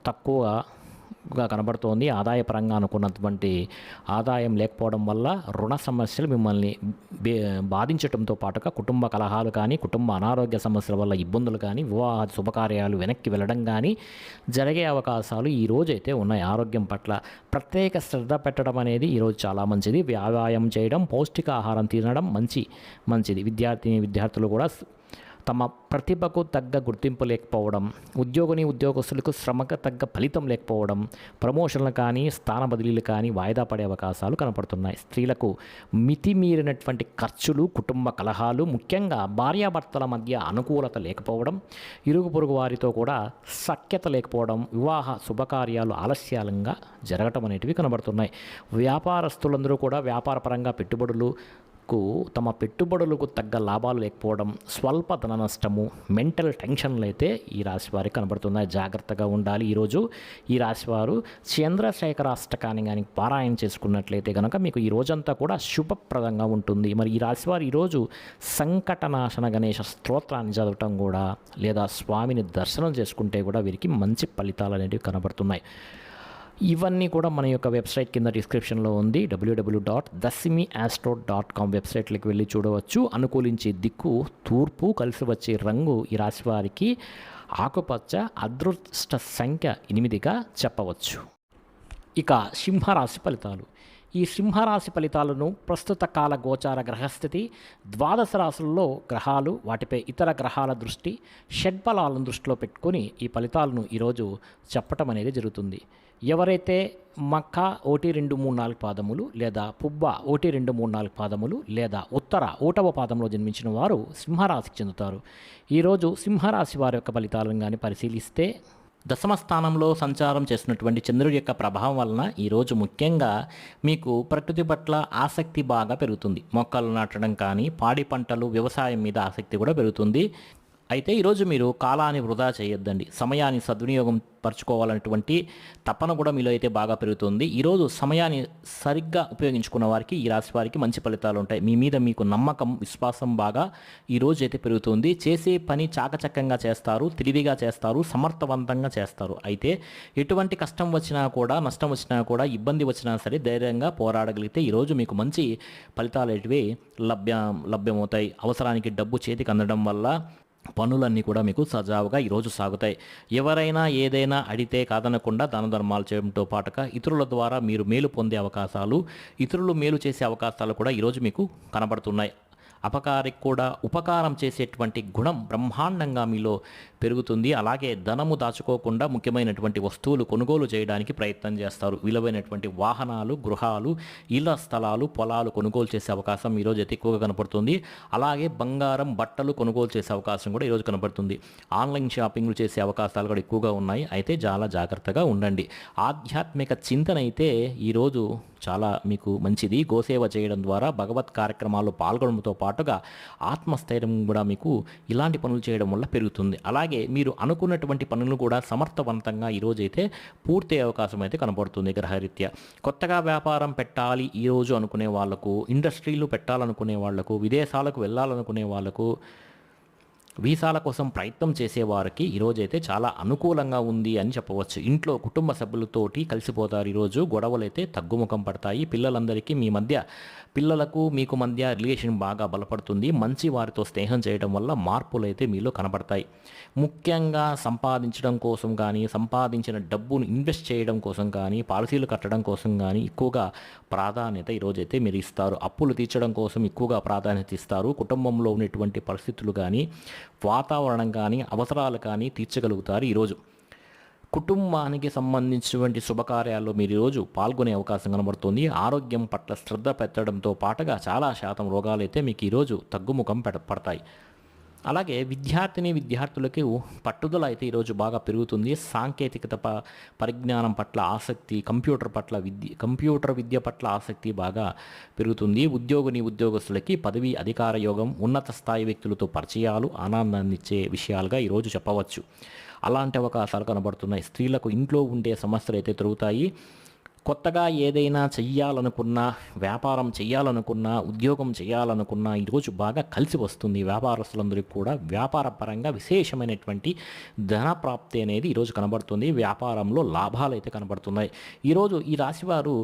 తక్కువగా కనబడుతోంది. ఆదాయపరంగా అనుకున్నటువంటి ఆదాయం లేకపోవడం వల్ల రుణ సమస్యలు మిమ్మల్ని బాధించడంతో పాటుగా కుటుంబ కలహాలు కానీ, కుటుంబ అనారోగ్య సమస్యల వల్ల ఇబ్బందులు కానీ, వివాహ శుభకార్యాలు వెనక్కి వెళ్ళడం కానీ జరిగే అవకాశాలు ఈరోజు అయితే ఉన్నాయి. ఆరోగ్యం పట్ల ప్రత్యేక శ్రద్ధ పెట్టడం అనేది ఈరోజు చాలా మంచిది. వ్యాయామం చేయడం, పౌష్టికాహారం తినడం మంచిది. విద్యార్థులు కూడా తమ ప్రతిభకు తగ్గ గుర్తింపు లేకపోవడం, ఉద్యోగస్తులకు శ్రమకు తగ్గ ఫలితం లేకపోవడం, ప్రమోషన్లు కానీ స్థాన బదిలీలు కానీ వాయిదా పడే అవకాశాలు కనపడుతున్నాయి. స్త్రీలకు మితిమీరినటువంటి ఖర్చులు, కుటుంబ కలహాలు, ముఖ్యంగా భార్యాభర్తల మధ్య అనుకూలత లేకపోవడం, ఇరుగు పొరుగు వారితో కూడా సఖ్యత లేకపోవడం, వివాహ శుభకార్యాలు ఆలస్యంగా జరగటం అనేటివి కనబడుతున్నాయి. వ్యాపారస్తులందరూ కూడా వ్యాపారపరంగా తమ పెట్టుబడులకు తగ్గ లాభాలు లేకపోవడం, స్వల్ప ధన నష్టము, మెంటల్ టెన్షన్లు అయితే ఈ రాశి వారికి కనబడుతున్నాయి. జాగ్రత్తగా ఉండాలి. ఈరోజు ఈ రాశివారు చంద్రశేఖర అష్టకాన్ని కానీ పారాయణ చేసుకున్నట్లయితే కనుక మీకు ఈ రోజంతా కూడా శుభప్రదంగా ఉంటుంది. మరి ఈ రాశివారు ఈరోజు సంకటనాశన గణేష స్తోత్రాన్ని చదవటం కూడా లేదా స్వామిని దర్శనం చేసుకుంటే కూడా వీరికి మంచి ఫలితాలు అనేవి కనబడుతున్నాయి. ఇవన్నీ కూడా మన యొక్క వెబ్సైట్ కింద డిస్క్రిప్షన్లో ఉంది. www.dasimiastro.com వెబ్సైట్లోకి వెళ్ళి చూడవచ్చు. అనుకూలించే దిక్కు తూర్పు, కలిసి వచ్చే రంగు ఈ రాశి వారికి ఆకుపచ్చ, అదృష్ట సంఖ్య 8గా చెప్పవచ్చు. ఇక సింహరాశి ఫలితాలు. ఈ సింహరాశి ఫలితాలను ప్రస్తుత కాల గోచార గ్రహస్థితి, ద్వాదశ రాశుల్లో గ్రహాలు, వాటిపై ఇతర గ్రహాల దృష్టి, షడ్బలాలను దృష్టిలో పెట్టుకొని ఈ ఫలితాలను ఈరోజు చెప్పటం అనేది జరుగుతుంది. ఎవరైతే మక్క 1, 2, 3, 4 పాదములు లేదా పుబ్బ 1, 2, 3, 4 పాదములు లేదా ఉత్తర 1వ పాదంలో జన్మించిన వారు సింహరాశికి చెందుతారు. ఈరోజు సింహరాశి వారి యొక్క ఫలితాలను కానీ పరిశీలిస్తే దశమ స్థానంలో సంచారం చేసినటువంటి చంద్రుడి యొక్క ప్రభావం వలన ఈరోజు ముఖ్యంగా మీకు ప్రకృతి పట్ల ఆసక్తి బాగా పెరుగుతుంది. మొక్కలు నాటడం కానీ, పాడి పంటలు, వ్యవసాయం మీద ఆసక్తి కూడా పెరుగుతుంది. అయితే ఈరోజు మీరు కాలాన్ని వృధా చేయొద్దండి. సమయాన్ని సద్వినియోగం పరుచుకోవాలనేటువంటి తపన కూడా మీలో అయితే బాగా పెరుగుతుంది. ఈరోజు సమయాన్ని సరిగ్గా ఉపయోగించుకున్న వారికి, ఈ రాశి వారికి మంచి ఫలితాలు ఉంటాయి. మీ మీద మీకు నమ్మకం, విశ్వాసం బాగా ఈరోజు అయితే పెరుగుతుంది. చేసే పని చాకచక్యంగా చేస్తారు, తెలివిగా చేస్తారు, సమర్థవంతంగా చేస్తారు. అయితే ఎటువంటి కష్టం వచ్చినా కూడా, నష్టం వచ్చినా కూడా, ఇబ్బంది వచ్చినా సరే ధైర్యంగా పోరాడగలిగితే ఈరోజు మీకు మంచి ఫలితాలు అనేటివి లభ్యమవుతాయి. అవసరానికి డబ్బు చేతికి అందడం వల్ల పనులన్నీ కూడా మీకు సజావుగా ఈరోజు సాగుతాయి. ఎవరైనా ఏదైనా అడిగితే కాదనకుండా దాన ధర్మాలు చేయడంతో పాటుగా ఇతరుల ద్వారా మీరు మేలు పొందే అవకాశాలు, ఇతరులు మేలు చేసే అవకాశాలు కూడా ఈరోజు మీకు కనబడుతున్నాయి. అపకారికి కూడా ఉపకారం చేసేటువంటి గుణం బ్రహ్మాండంగా మీలో పెరుగుతుంది. అలాగే ధనము దాచుకోకుండా ముఖ్యమైనటువంటి వస్తువులు కొనుగోలు చేయడానికి ప్రయత్నం చేస్తారు. విలువైనటువంటి వాహనాలు, గృహాలు, ఇళ్ల స్థలాలు, పొలాలు కొనుగోలు చేసే అవకాశం ఈరోజు అయితే ఎక్కువగా కనపడుతుంది. అలాగే బంగారం, బట్టలు కొనుగోలు చేసే అవకాశం కూడా ఈరోజు కనపడుతుంది. ఆన్లైన్ షాపింగ్లు చేసే అవకాశాలు కూడా ఎక్కువగా ఉన్నాయి. అయితే చాలా జాగ్రత్తగా ఉండండి. ఆధ్యాత్మిక చింతన అయితే ఈరోజు చాలా మీకు మంచిది. గోసేవ చేయడం ద్వారా, భగవత్ కార్యక్రమాల్లో పాల్గొనడంతో పాటుగా ఆత్మస్థైర్యం కూడా మీకు ఇలాంటి పనులు చేయడం వల్ల పెరుగుతుంది. అలాగే మీరు అనుకున్నటువంటి పనులు కూడా సమర్థవంతంగా ఈరోజైతే పూర్తి అవకాశం అయితే కనబడుతుంది గ్రహరీత్యా. కొత్తగా వ్యాపారం పెట్టాలి ఈరోజు అనుకునే వాళ్లకు, ఇండస్ట్రీలు పెట్టాలనుకునే వాళ్లకు, విదేశాలకు వెళ్ళాలనుకునే వాళ్లకు, వీసాల కోసం ప్రయత్నం చేసేవారికి ఈరోజైతే చాలా అనుకూలంగా ఉంది అని చెప్పవచ్చు. ఇంట్లో కుటుంబ సభ్యులతోటి కలిసిపోతారు. ఈరోజు గొడవలైతే తగ్గుముఖం పడతాయి. పిల్లలందరికీ పిల్లలకు మీకు మధ్య రిలేషన్ బాగా బలపడుతుంది. మంచి వారితో స్నేహం చేయడం వల్ల మార్పులు అయితే మీలో కనబడతాయి. ముఖ్యంగా సంపాదించడం కోసం కానీ, సంపాదించిన డబ్బును ఇన్వెస్ట్ చేయడం కోసం కానీ, పాలసీలు కట్టడం కోసం కానీ ఎక్కువగా ప్రాధాన్యత ఈరోజైతే మీరు ఇస్తారు. అప్పులు తీర్చడం కోసం ఎక్కువగా ప్రాధాన్యత ఇస్తారు. కుటుంబంలో ఉన్నటువంటి పరిస్థితులు కానీ, వాతావరణం కానీ, అవసరాలు కానీ తీర్చగలుగుతారు. ఈరోజు కుటుంబానికి సంబంధించినటువంటి శుభకార్యాల్లో మీరు ఈరోజు పాల్గొనే అవకాశం కనబడుతుంది. ఆరోగ్యం పట్ల శ్రద్ధ పెట్టడంతో పాటుగా చాలా శాతం రోగాలైతే మీకు ఈరోజు తగ్గుముఖం పడతాయి. అలాగే విద్యార్థులకు పట్టుదల అయితే ఈరోజు బాగా పెరుగుతుంది. సాంకేతికత పరిజ్ఞానం పట్ల ఆసక్తి, కంప్యూటర్ విద్య పట్ల ఆసక్తి బాగా పెరుగుతుంది. ఉద్యోగస్తులకి పదవి, అధికార యోగం, ఉన్నత స్థాయి వ్యక్తులతో పరిచయాలు ఆనందాన్నిచ్చే విషయాలుగా ఈరోజు చెప్పవచ్చు. అలాంటి అవకాశాలు కనబడుతున్నాయి. స్త్రీలకు ఇంట్లో ఉండే సమస్యలు అయితే తిరుగుతాయి. కొత్తగా ఏదైనా చెయ్యాలనుకున్నా, వ్యాపారం చేయాలనుకున్నా, ఉద్యోగం చేయాలనుకున్నా ఈరోజు బాగా కలిసి వస్తుంది. వ్యాపారస్తులందరికీ కూడా వ్యాపార పరంగా విశేషమైనటువంటి ధన ప్రాప్తి అనేది ఈరోజు కనబడుతుంది. వ్యాపారంలో లాభాలు అయితే కనబడుతున్నాయి. ఈరోజు ఈ రాశివారు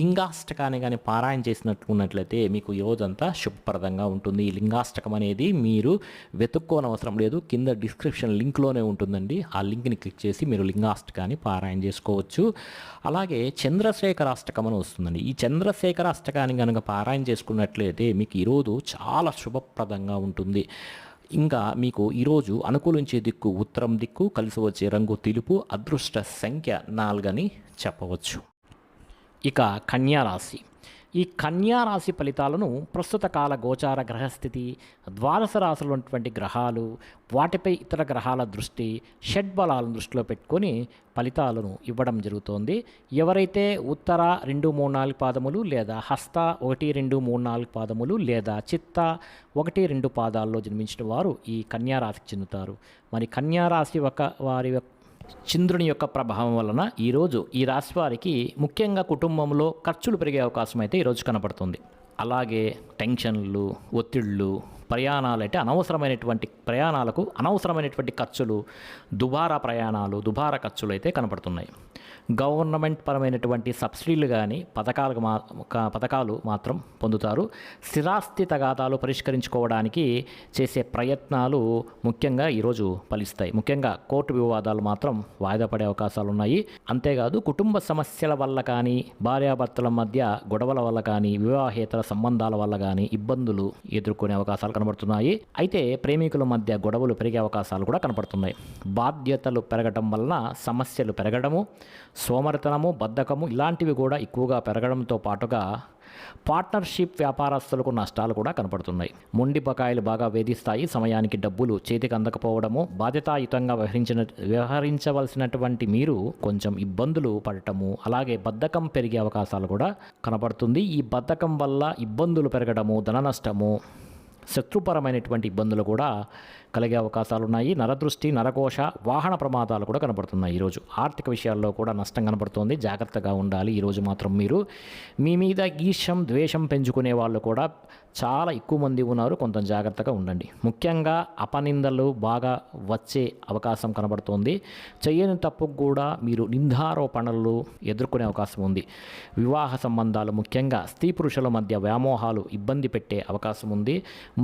లింగాష్టకాన్ని కానీ పారాయణ చేసినట్లున్నట్లయితే మీకు ఈరోజంతా శుభప్రదంగా ఉంటుంది. ఈ లింగాష్టకం అనేది మీరు వెతుక్కోనవసరం లేదు. కింద డిస్క్రిప్షన్ లింక్లోనే ఉంటుందండి. ఆ లింక్ని క్లిక్ చేసి మీరు లింగాష్టకాన్ని పారాయణ చేసుకోవచ్చు. అలాగే చంద్రశేఖర అష్టకం అని వస్తుందండి. ఈ చంద్రశేఖర అష్టకాన్ని కనుక పారాయణ చేసుకున్నట్లయితే మీకు ఈరోజు చాలా శుభప్రదంగా ఉంటుంది. ఇంకా మీకు ఈరోజు అనుకూలించే దిక్కు ఉత్తరం దిక్కు, కలిసి వచ్చే రంగు తెలుపు, అదృష్ట సంఖ్య 4 అని చెప్పవచ్చు. ఇక కన్యారాశి. ఈ కన్యారాశి ఫలితాలను ప్రస్తుత కాల గోచార గ్రహస్థితి, ద్వాదశ రాశులు ఉన్నటువంటి గ్రహాలు, వాటిపై ఇతర గ్రహాల దృష్టి, షడ్బలాలను దృష్టిలో పెట్టుకొని ఫలితాలను ఇవ్వడం జరుగుతోంది. ఎవరైతే ఉత్తర 2, 3, 4 పాదములు లేదా హస్త 1, 2, 3, 4 పాదములు లేదా చిత్త 1, 2 పాదాల్లో జన్మించిన వారు ఈ కన్యారాశికి చెందుతారు. మరి కన్యారాశి వారి చంద్రుని యొక్క ప్రభావం వలన ఈరోజు ఈ రాశి వారికి ముఖ్యంగా కుటుంబంలో ఖర్చులు పెరిగే అవకాశం అయితే ఈరోజు కనపడుతుంది. అలాగే టెన్షన్లు, ఒత్తిళ్ళు, ప్రయాణాలు అంటే ప్రయాణాలకు అనవసరమైనటువంటి ఖర్చులు, దుబారా ఖర్చులు అయితే కనపడుతున్నాయి. గవర్నమెంట్ పరమైనటువంటి సబ్సిడీలు కానీ పథకాలు మాత్రం పొందుతారు. స్థిరాస్తి తగాదాలు పరిష్కరించుకోవడానికి చేసే ప్రయత్నాలు ముఖ్యంగా ఈరోజు ఫలిస్తాయి. ముఖ్యంగా కోర్టు వివాదాలు మాత్రం వాయిదా పడే అవకాశాలు ఉన్నాయి. అంతేకాదు కుటుంబ సమస్యల వల్ల కానీ, భార్యాభర్తల మధ్య గొడవల వల్ల కానీ, వివాహేతర సంబంధాల వల్ల కానీ ఇబ్బందులు ఎదుర్కొనే అవకాశాలు కనబడుతున్నాయి. అయితే ప్రేమికుల మధ్య గొడవలు పెరిగే అవకాశాలు కూడా కనబడుతున్నాయి. బాధ్యతలు పెరగడం వలన సమస్యలు పెరగడము, సోమరితనము, బద్ధకము ఇలాంటివి కూడా ఎక్కువగా పెరగడంతో పాటుగా పార్ట్నర్షిప్ వ్యాపారస్తులకు నష్టాలు కూడా కనపడుతున్నాయి. మొండి బకాయిలు బాగా వేధిస్తాయి. సమయానికి డబ్బులు చేతికి అందకపోవడము, బాధ్యతాయుతంగా వ్యవహరించవలసినటువంటి మీరు కొంచెం ఇబ్బందులు పడటము, అలాగే బద్ధకం పెరిగే అవకాశాలు కూడా కనపడుతుంది. ఈ బద్ధకం వల్ల ఇబ్బందులు పెరగడము, ధన నష్టము, శత్రుపరమైనటువంటి ఇబ్బందులు కూడా కలిగే అవకాశాలు ఉన్నాయి. నరదృష్టి, నరకోశ, వాహన ప్రమాదాలు కూడా కనబడుతున్నాయి. ఈరోజు ఆర్థిక విషయాల్లో కూడా నష్టం కనబడుతోంది. జాగ్రత్తగా ఉండాలి. ఈరోజు మాత్రం మీరు మీ మీద ఈర్ష్యం, ద్వేషం పెంచుకునే వాళ్ళు కూడా చాలా ఎక్కువ మంది ఉన్నారు. కొంత జాగ్రత్తగా ఉండండి. ముఖ్యంగా అపనిందలు బాగా వచ్చే అవకాశం కనబడుతోంది. చేయని తప్పుకు కూడా మీరు నిందారోపణలు ఎదుర్కొనే అవకాశం ఉంది. వివాహ సంబంధాలు ముఖ్యంగా స్త్రీ పురుషుల మధ్య వ్యామోహాలు ఇబ్బంది పెట్టే అవకాశం ఉంది.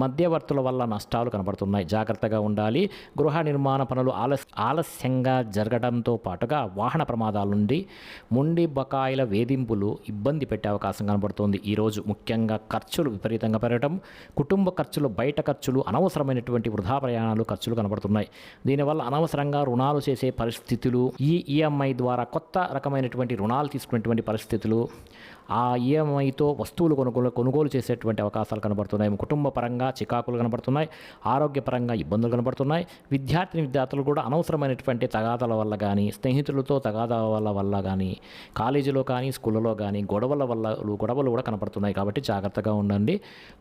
మధ్యవర్తుల వల్ల నష్టాలు కనబడుతున్నాయి. జాగ్రత్తగా ఉండాలి. గృహ నిర్మాణ పనులు ఆలస్యంగా జరగడంతో పాటుగా వాహన ప్రమాదాల నుండి మొండి బకాయిల వేధింపులు ఇబ్బంది పెట్టే అవకాశం కనబడుతోంది. ఈరోజు ముఖ్యంగా ఖర్చులు విపరీతంగా పెరగడం, కుటుంబ ఖర్చులు, బయట ఖర్చులు, అనవసరమైనటువంటి వృధా ప్రయాణాలు ఖర్చులు కనబడుతున్నాయి. దీనివల్ల అనవసరంగా రుణాలు చేసే పరిస్థితులు, ఈఎంఐ ద్వారా కొత్త రకమైనటువంటి రుణాలు తీసుకునేటువంటి పరిస్థితులు, ఆ ఈఎంఐతో వస్తువులు కొనుగోలు చేసేటువంటి అవకాశాలు కనబడుతున్నాయి. కుటుంబ పరంగా చికాకులు కనబడుతున్నాయి, ఆరోగ్యపరంగా ఇబ్బందులు కనబడుతున్నాయి. విద్యార్థులు కూడా అనవసరమైనటువంటి తగాదాల వల్ల కానీ, స్నేహితులతో తగాదాల వల్ల కానీ, కాలేజీలో కానీ స్కూళ్ళలో కానీ గొడవలు కూడా కనబడుతున్నాయి. కాబట్టి జాగ్రత్తగా ఉండండి.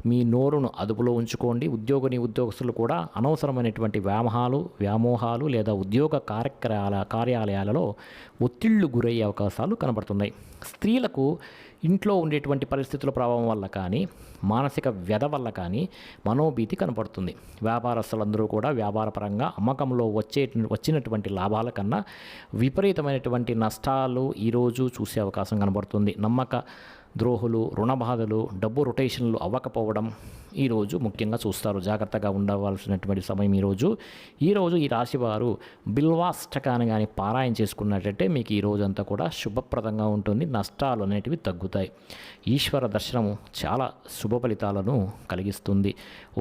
మీ నోరును అదుపులో ఉంచుకోండి. ఉద్యోగస్తులు కూడా అనవసరమైనటువంటి వ్యామోహాలు లేదా ఉద్యోగ కార్యాలయాలలో ఒత్తిళ్లు గురయ్యే అవకాశాలు కనబడుతున్నాయి. స్త్రీలకు ఇంట్లో ఉండేటువంటి పరిస్థితుల ప్రభావం వల్ల కానీ, మానసిక వ్యధ వల్ల కానీ మనోభీతి కనపడుతుంది. వ్యాపారస్తులందరూ కూడా వ్యాపారపరంగా అమ్మకంలో వచ్చినటువంటి లాభాల కన్నా విపరీతమైనటువంటి నష్టాలు ఈరోజు చూసే అవకాశం కనబడుతుంది. నమ్మక ద్రోహులు, రుణ బాధలు, డబ్బు రొటేషన్లు అవ్వకపోవడం ఈరోజు ముఖ్యంగా చూస్తారు. జాగ్రత్తగా ఉండవలసినటువంటి సమయం ఈరోజు ఈ రాశి వారు బిల్వాష్టకాన్ని కానీ పారాయణ చేసుకున్నట్లయితే మీకు ఈ రోజంతా కూడా శుభప్రదంగా ఉంటుంది. నష్టాలు అనేటివి తగ్గుతాయి. ఈశ్వర దర్శనము చాలా శుభ ఫలితాలను కలిగిస్తుంది.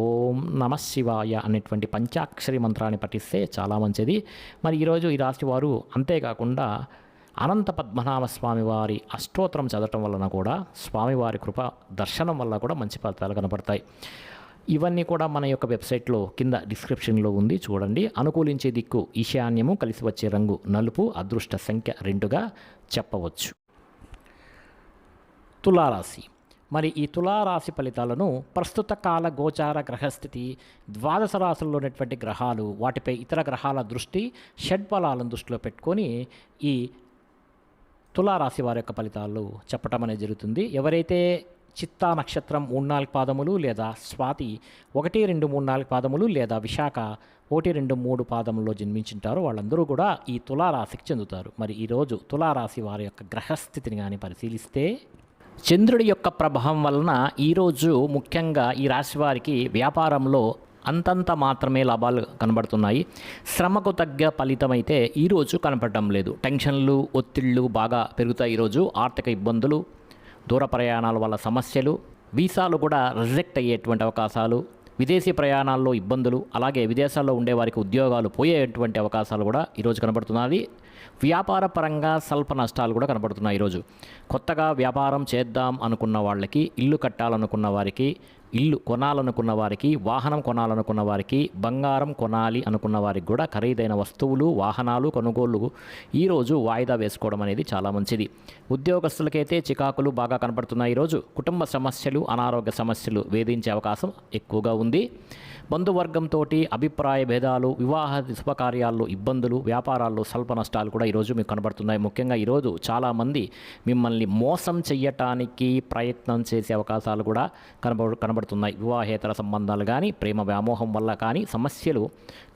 ఓం నమ శివాయ అనేటువంటి పంచాక్షరి మంత్రాన్ని పఠిస్తే చాలా మంచిది. మరి ఈరోజు ఈ రాశి వారు అంతేకాకుండా అనంత పద్మనాభ స్వామివారి అష్టోత్తరం చదవటం వలన కూడా స్వామివారి కృప దర్శనం వల్ల కూడా మంచి ఫలితాలు కనపడతాయి. ఇవన్నీ కూడా మన యొక్క వెబ్సైట్లో కింద డిస్క్రిప్షన్లో ఉంది, చూడండి. అనుకూలించే దిక్కు ఈశాన్యము, కలిసి వచ్చే రంగు నలుపు, అదృష్ట సంఖ్య 2గా చెప్పవచ్చు. తులారాశి. మరి ఈ తులారాశి ఫలితాలను ప్రస్తుత కాల గోచార గ్రహస్థితి, ద్వాదశ రాశుల్లో ఉన్నటువంటి గ్రహాలు, వాటిపై ఇతర గ్రహాల దృష్టి, షడ్బలాలను దృష్టిలో పెట్టుకొని ఈ తులారాశి వారి యొక్క ఫలితాలు చెప్పటం అనేది జరుగుతుంది. ఎవరైతే చిత్తా నక్షత్రం 3-4 పాదములు లేదా స్వాతి 1, 2, 3, 4 పాదములు లేదా విశాఖ 1, 2, 3 పాదముల్లో జన్మించుంటారో వాళ్ళందరూ కూడా ఈ తులారాశికి చెందుతారు. మరి ఈరోజు తులారాశి వారి యొక్క గ్రహస్థితిని కానీ పరిశీలిస్తే, చంద్రుడి యొక్క ప్రభావం వలన ఈరోజు ముఖ్యంగా ఈ రాశి వారికి వ్యాపారంలో అంతంత మాత్రమే లాభాలు కనబడుతున్నాయి. శ్రమకు తగ్గ ఫలితమైతే ఈరోజు కనపడటం లేదు. టెన్షన్లు, ఒత్తిళ్లు బాగా పెరుగుతాయి. ఈరోజు ఆర్థిక ఇబ్బందులు, దూర ప్రయాణాల వల్ల సమస్యలు, వీసాలు కూడా రిజెక్ట్ అయ్యేటువంటి అవకాశాలు, విదేశీ ప్రయాణాల్లో ఇబ్బందులు, అలాగే విదేశాల్లో ఉండేవారికి ఉద్యోగాలు పోయేటువంటి అవకాశాలు కూడా ఈరోజు కనబడుతున్నాయి. వ్యాపార పరంగా స్వల్ప నష్టాలు కూడా కనబడుతున్నాయి. ఈరోజు కొత్తగా వ్యాపారం చేద్దాం అనుకున్న వాళ్ళకి, ఇల్లు కట్టాలనుకున్న వారికి, ఇల్లు కొనాలనుకున్న వారికి, వాహనం కొనాలనుకున్న వారికి, బంగారం కొనాలి అనుకున్న వారికి కూడా ఖరీదైన వస్తువులు, వాహనాలు కొనుగోళ్లు ఈరోజు వాయిదా వేసుకోవడం అనేది చాలా మంచిది. ఉద్యోగస్తులకైతే చికాకులు బాగా కనబడుతున్నాయి. ఈరోజు కుటుంబ సమస్యలు, అనారోగ్య సమస్యలు వేధించే అవకాశం ఎక్కువగా ఉంది. బంధువర్గంతో అభిప్రాయ భేదాలు, వివాహ శుభకార్యాల్లో ఇబ్బందులు, వ్యాపారాల్లో స్వల్ప నష్టాలు కూడా ఈరోజు మీకు కనబడుతున్నాయి. ముఖ్యంగా ఈరోజు చాలామంది మిమ్మల్ని మోసం చెయ్యటానికి ప్రయత్నం చేసే అవకాశాలు కూడా కనబడుతున్నాయి. వివాహేతర సంబంధాలు కానీ, ప్రేమ వ్యామోహం వల్ల కానీ సమస్యలు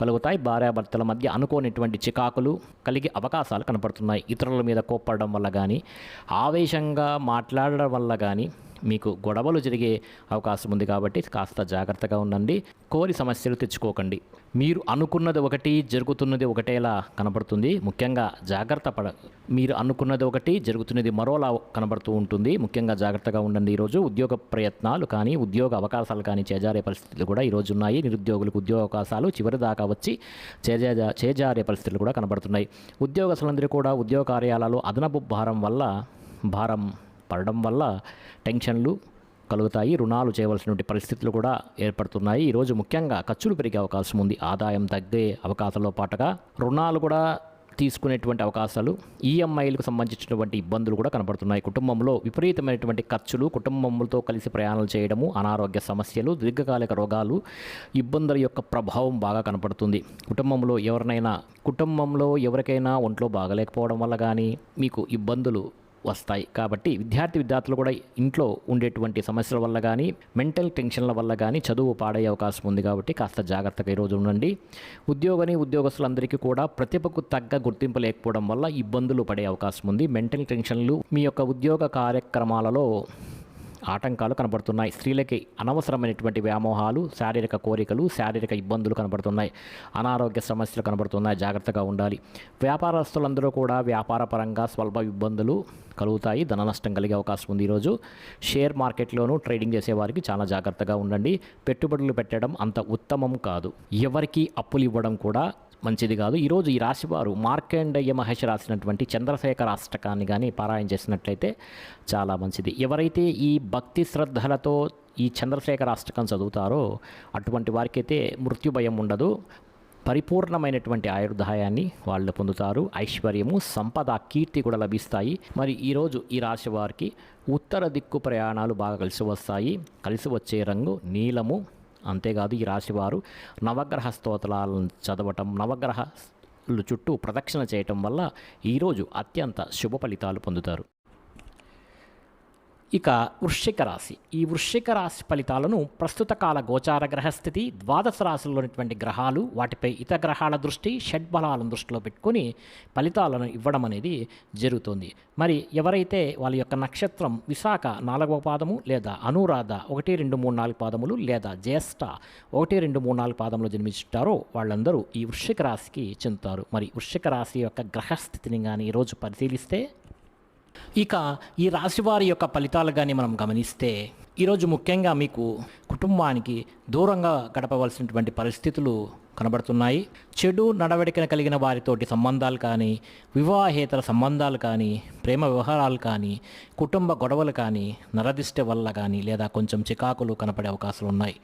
కలుగుతాయి. భార్యాభర్తల మధ్య అనుకోనిటువంటి చికాకులు కలిగే అవకాశాలు కనబడుతున్నాయి. ఇతరుల మీద కోప్పడడం వల్ల కానీ, ఆవేశంగా మాట్లాడడం వల్ల కానీ మీకు గొడవలు జరిగే అవకాశం ఉంది. కాబట్టి కాస్త జాగ్రత్తగా ఉండండి. కోరి సమస్యలు తెచ్చుకోకండి. మీరు అనుకున్నది ఒకటి, జరుగుతున్నది ఒకటేలా కనబడుతుంది. ముఖ్యంగా మీరు అనుకున్నది ఒకటి, జరుగుతున్నది మరోలా కనబడుతూ ఉంటుంది. ముఖ్యంగా జాగ్రత్తగా ఉండండి. ఈరోజు ఉద్యోగ ప్రయత్నాలు కానీ, ఉద్యోగ అవకాశాలు కానీ చేజారే పరిస్థితులు కూడా ఈరోజు ఉన్నాయి. నిరుద్యోగులకు ఉద్యోగ అవకాశాలు చివరి దాకా వచ్చి చేజారే పరిస్థితులు కూడా కనబడుతున్నాయి. ఉద్యోగస్తులందరూ కూడా ఉద్యోగ కార్యాలయాల్లో అదనపు భారం పడడం వల్ల టెన్షన్లు కలుగుతాయి. రుణాలు చేయవలసినటువంటి పరిస్థితులు కూడా ఏర్పడుతున్నాయి. ఈరోజు ముఖ్యంగా ఖర్చులు పెరిగే అవకాశం ఉంది. ఆదాయం తగ్గే అవకాశాలతో పాటుగా రుణాలు కూడా తీసుకునేటువంటి అవకాశాలు, ఈఎంఐలకు సంబంధించినటువంటి ఇబ్బందులు కూడా కనబడుతున్నాయి. కుటుంబంలో విపరీతమైనటువంటి ఖర్చులు, కుటుంబంతో కలిసి ప్రయాణాలు చేయడము, అనారోగ్య సమస్యలు, దీర్ఘకాలిక రోగాలు, ఇబ్బందుల యొక్క ప్రభావం బాగా కనపడుతుంది. కుటుంబంలో ఎవరికైనా ఒంట్లో బాగలేకపోవడం వల్ల కానీ మీకు ఇబ్బందులు వస్తాయి. కాబట్టి విద్యార్థులు కూడా ఇంట్లో ఉండేటువంటి సమస్యల వల్ల కానీ, మెంటల్ టెన్షన్ల వల్ల కానీ చదువు పాడయ్యే అవకాశం ఉంది. కాబట్టి కాస్త జాగ్రత్తగా ఈరోజు ఉండండి. ఉద్యోగస్తులందరికీ కూడా ప్రతిభకు తగ్గ గుర్తింపు లేకపోవడం వల్ల ఇబ్బందులు పడే అవకాశం ఉంది. మెంటల్ టెన్షన్లు మీ యొక్క ఉద్యోగ కార్యక్రమాలలో ఆటంకాలు కనబడుతున్నాయి. స్త్రీలకి అనవసరమైనటువంటి వ్యామోహాలు, శారీరక కోరికలు, శారీరక ఇబ్బందులు కనబడుతున్నాయి. అనారోగ్య సమస్యలు కనబడుతున్నాయి. జాగ్రత్తగా ఉండాలి. వ్యాపారస్తులందరూ కూడా వ్యాపారపరంగా స్వల్ప ఇబ్బందులు కలుగుతాయి. ధన నష్టం కలిగే అవకాశం ఉంది. ఈరోజు షేర్ మార్కెట్లోనూ ట్రేడింగ్ చేసేవారికి చాలా జాగ్రత్తగా ఉండండి. పెట్టుబడులు పెట్టడం అంత ఉత్తమం కాదు. ఎవరికి అప్పులు ఇవ్వడం కూడా మంచిది కాదు. ఈరోజు ఈ రాశివారు మార్కండేయ మహర్షి రాసినటువంటి చంద్రశేఖర అష్టకాన్ని కానీ పారాయణ చేసినట్లయితే చాలా మంచిది. ఎవరైతే ఈ భక్తి శ్రద్ధలతో ఈ చంద్రశేఖర అష్టకం చదువుతారో అటువంటి వారికైతే మృత్యు భయం ఉండదు. పరిపూర్ణమైనటువంటి ఆయుర్దాయాన్ని వాళ్ళు పొందుతారు. ఐశ్వర్యము, సంపద, కీర్తి కూడా లభిస్తాయి. మరి ఈరోజు ఈ రాశి వారికి ఉత్తర దిక్కు ప్రయాణాలు బాగా కలిసి వస్తాయి. కలిసి వచ్చే రంగు నీలము. అంతేకాదు ఈ రాశివారు నవగ్రహ స్తోత్రాలను చదవటం, నవగ్రహాలు చుట్టూ ప్రదక్షిణ చేయటం వల్ల ఈరోజు అత్యంత శుభ ఫలితాలు పొందుతారు. ఇక వృశ్చిక రాశి. ఈ వృశ్చిక రాశి ఫలితాలను ప్రస్తుత కాల గోచార గ్రహస్థితి, ద్వాదశ రాశుల్లోని గ్రహాలు, వాటిపై ఇతర గ్రహాల దృష్టి, షడ్బలాలను దృష్టిలో పెట్టుకొని ఫలితాలను ఇవ్వడం అనేది జరుగుతుంది. మరి ఎవరైతే వాళ్ళ యొక్క నక్షత్రం విశాఖ 4వ పాదము లేదా అనురాధ 1, 2, 3, 4 పాదములు లేదా జ్యేష్ఠ 1, 2, 3, 4 పాదములు జన్మించుంటారో వాళ్ళందరూ ఈ వృశ్చిక రాశికి చెందుతారు. మరి వృశ్చిక రాశి యొక్క గ్రహస్థితిని కానీ ఈరోజు పరిశీలిస్తే, ఇక ఈ రాశివారి యొక్క ఫలితాలు కానీ మనం గమనిస్తే, ఈరోజు ముఖ్యంగా మీకు కుటుంబానికి దూరంగా గడపవలసినటువంటి పరిస్థితులు కనబడుతున్నాయి. చెడు నడవడికన కలిగిన వారితోటి సంబంధాలు కానీ, వివాహేతర సంబంధాలు కానీ, ప్రేమ వ్యవహారాలు కానీ, కుటుంబ గొడవలు కానీ, నరదిష్టి వల్ల కానీ లేదా కొంచెం చికాకులు కనపడే అవకాశాలు ఉన్నాయి.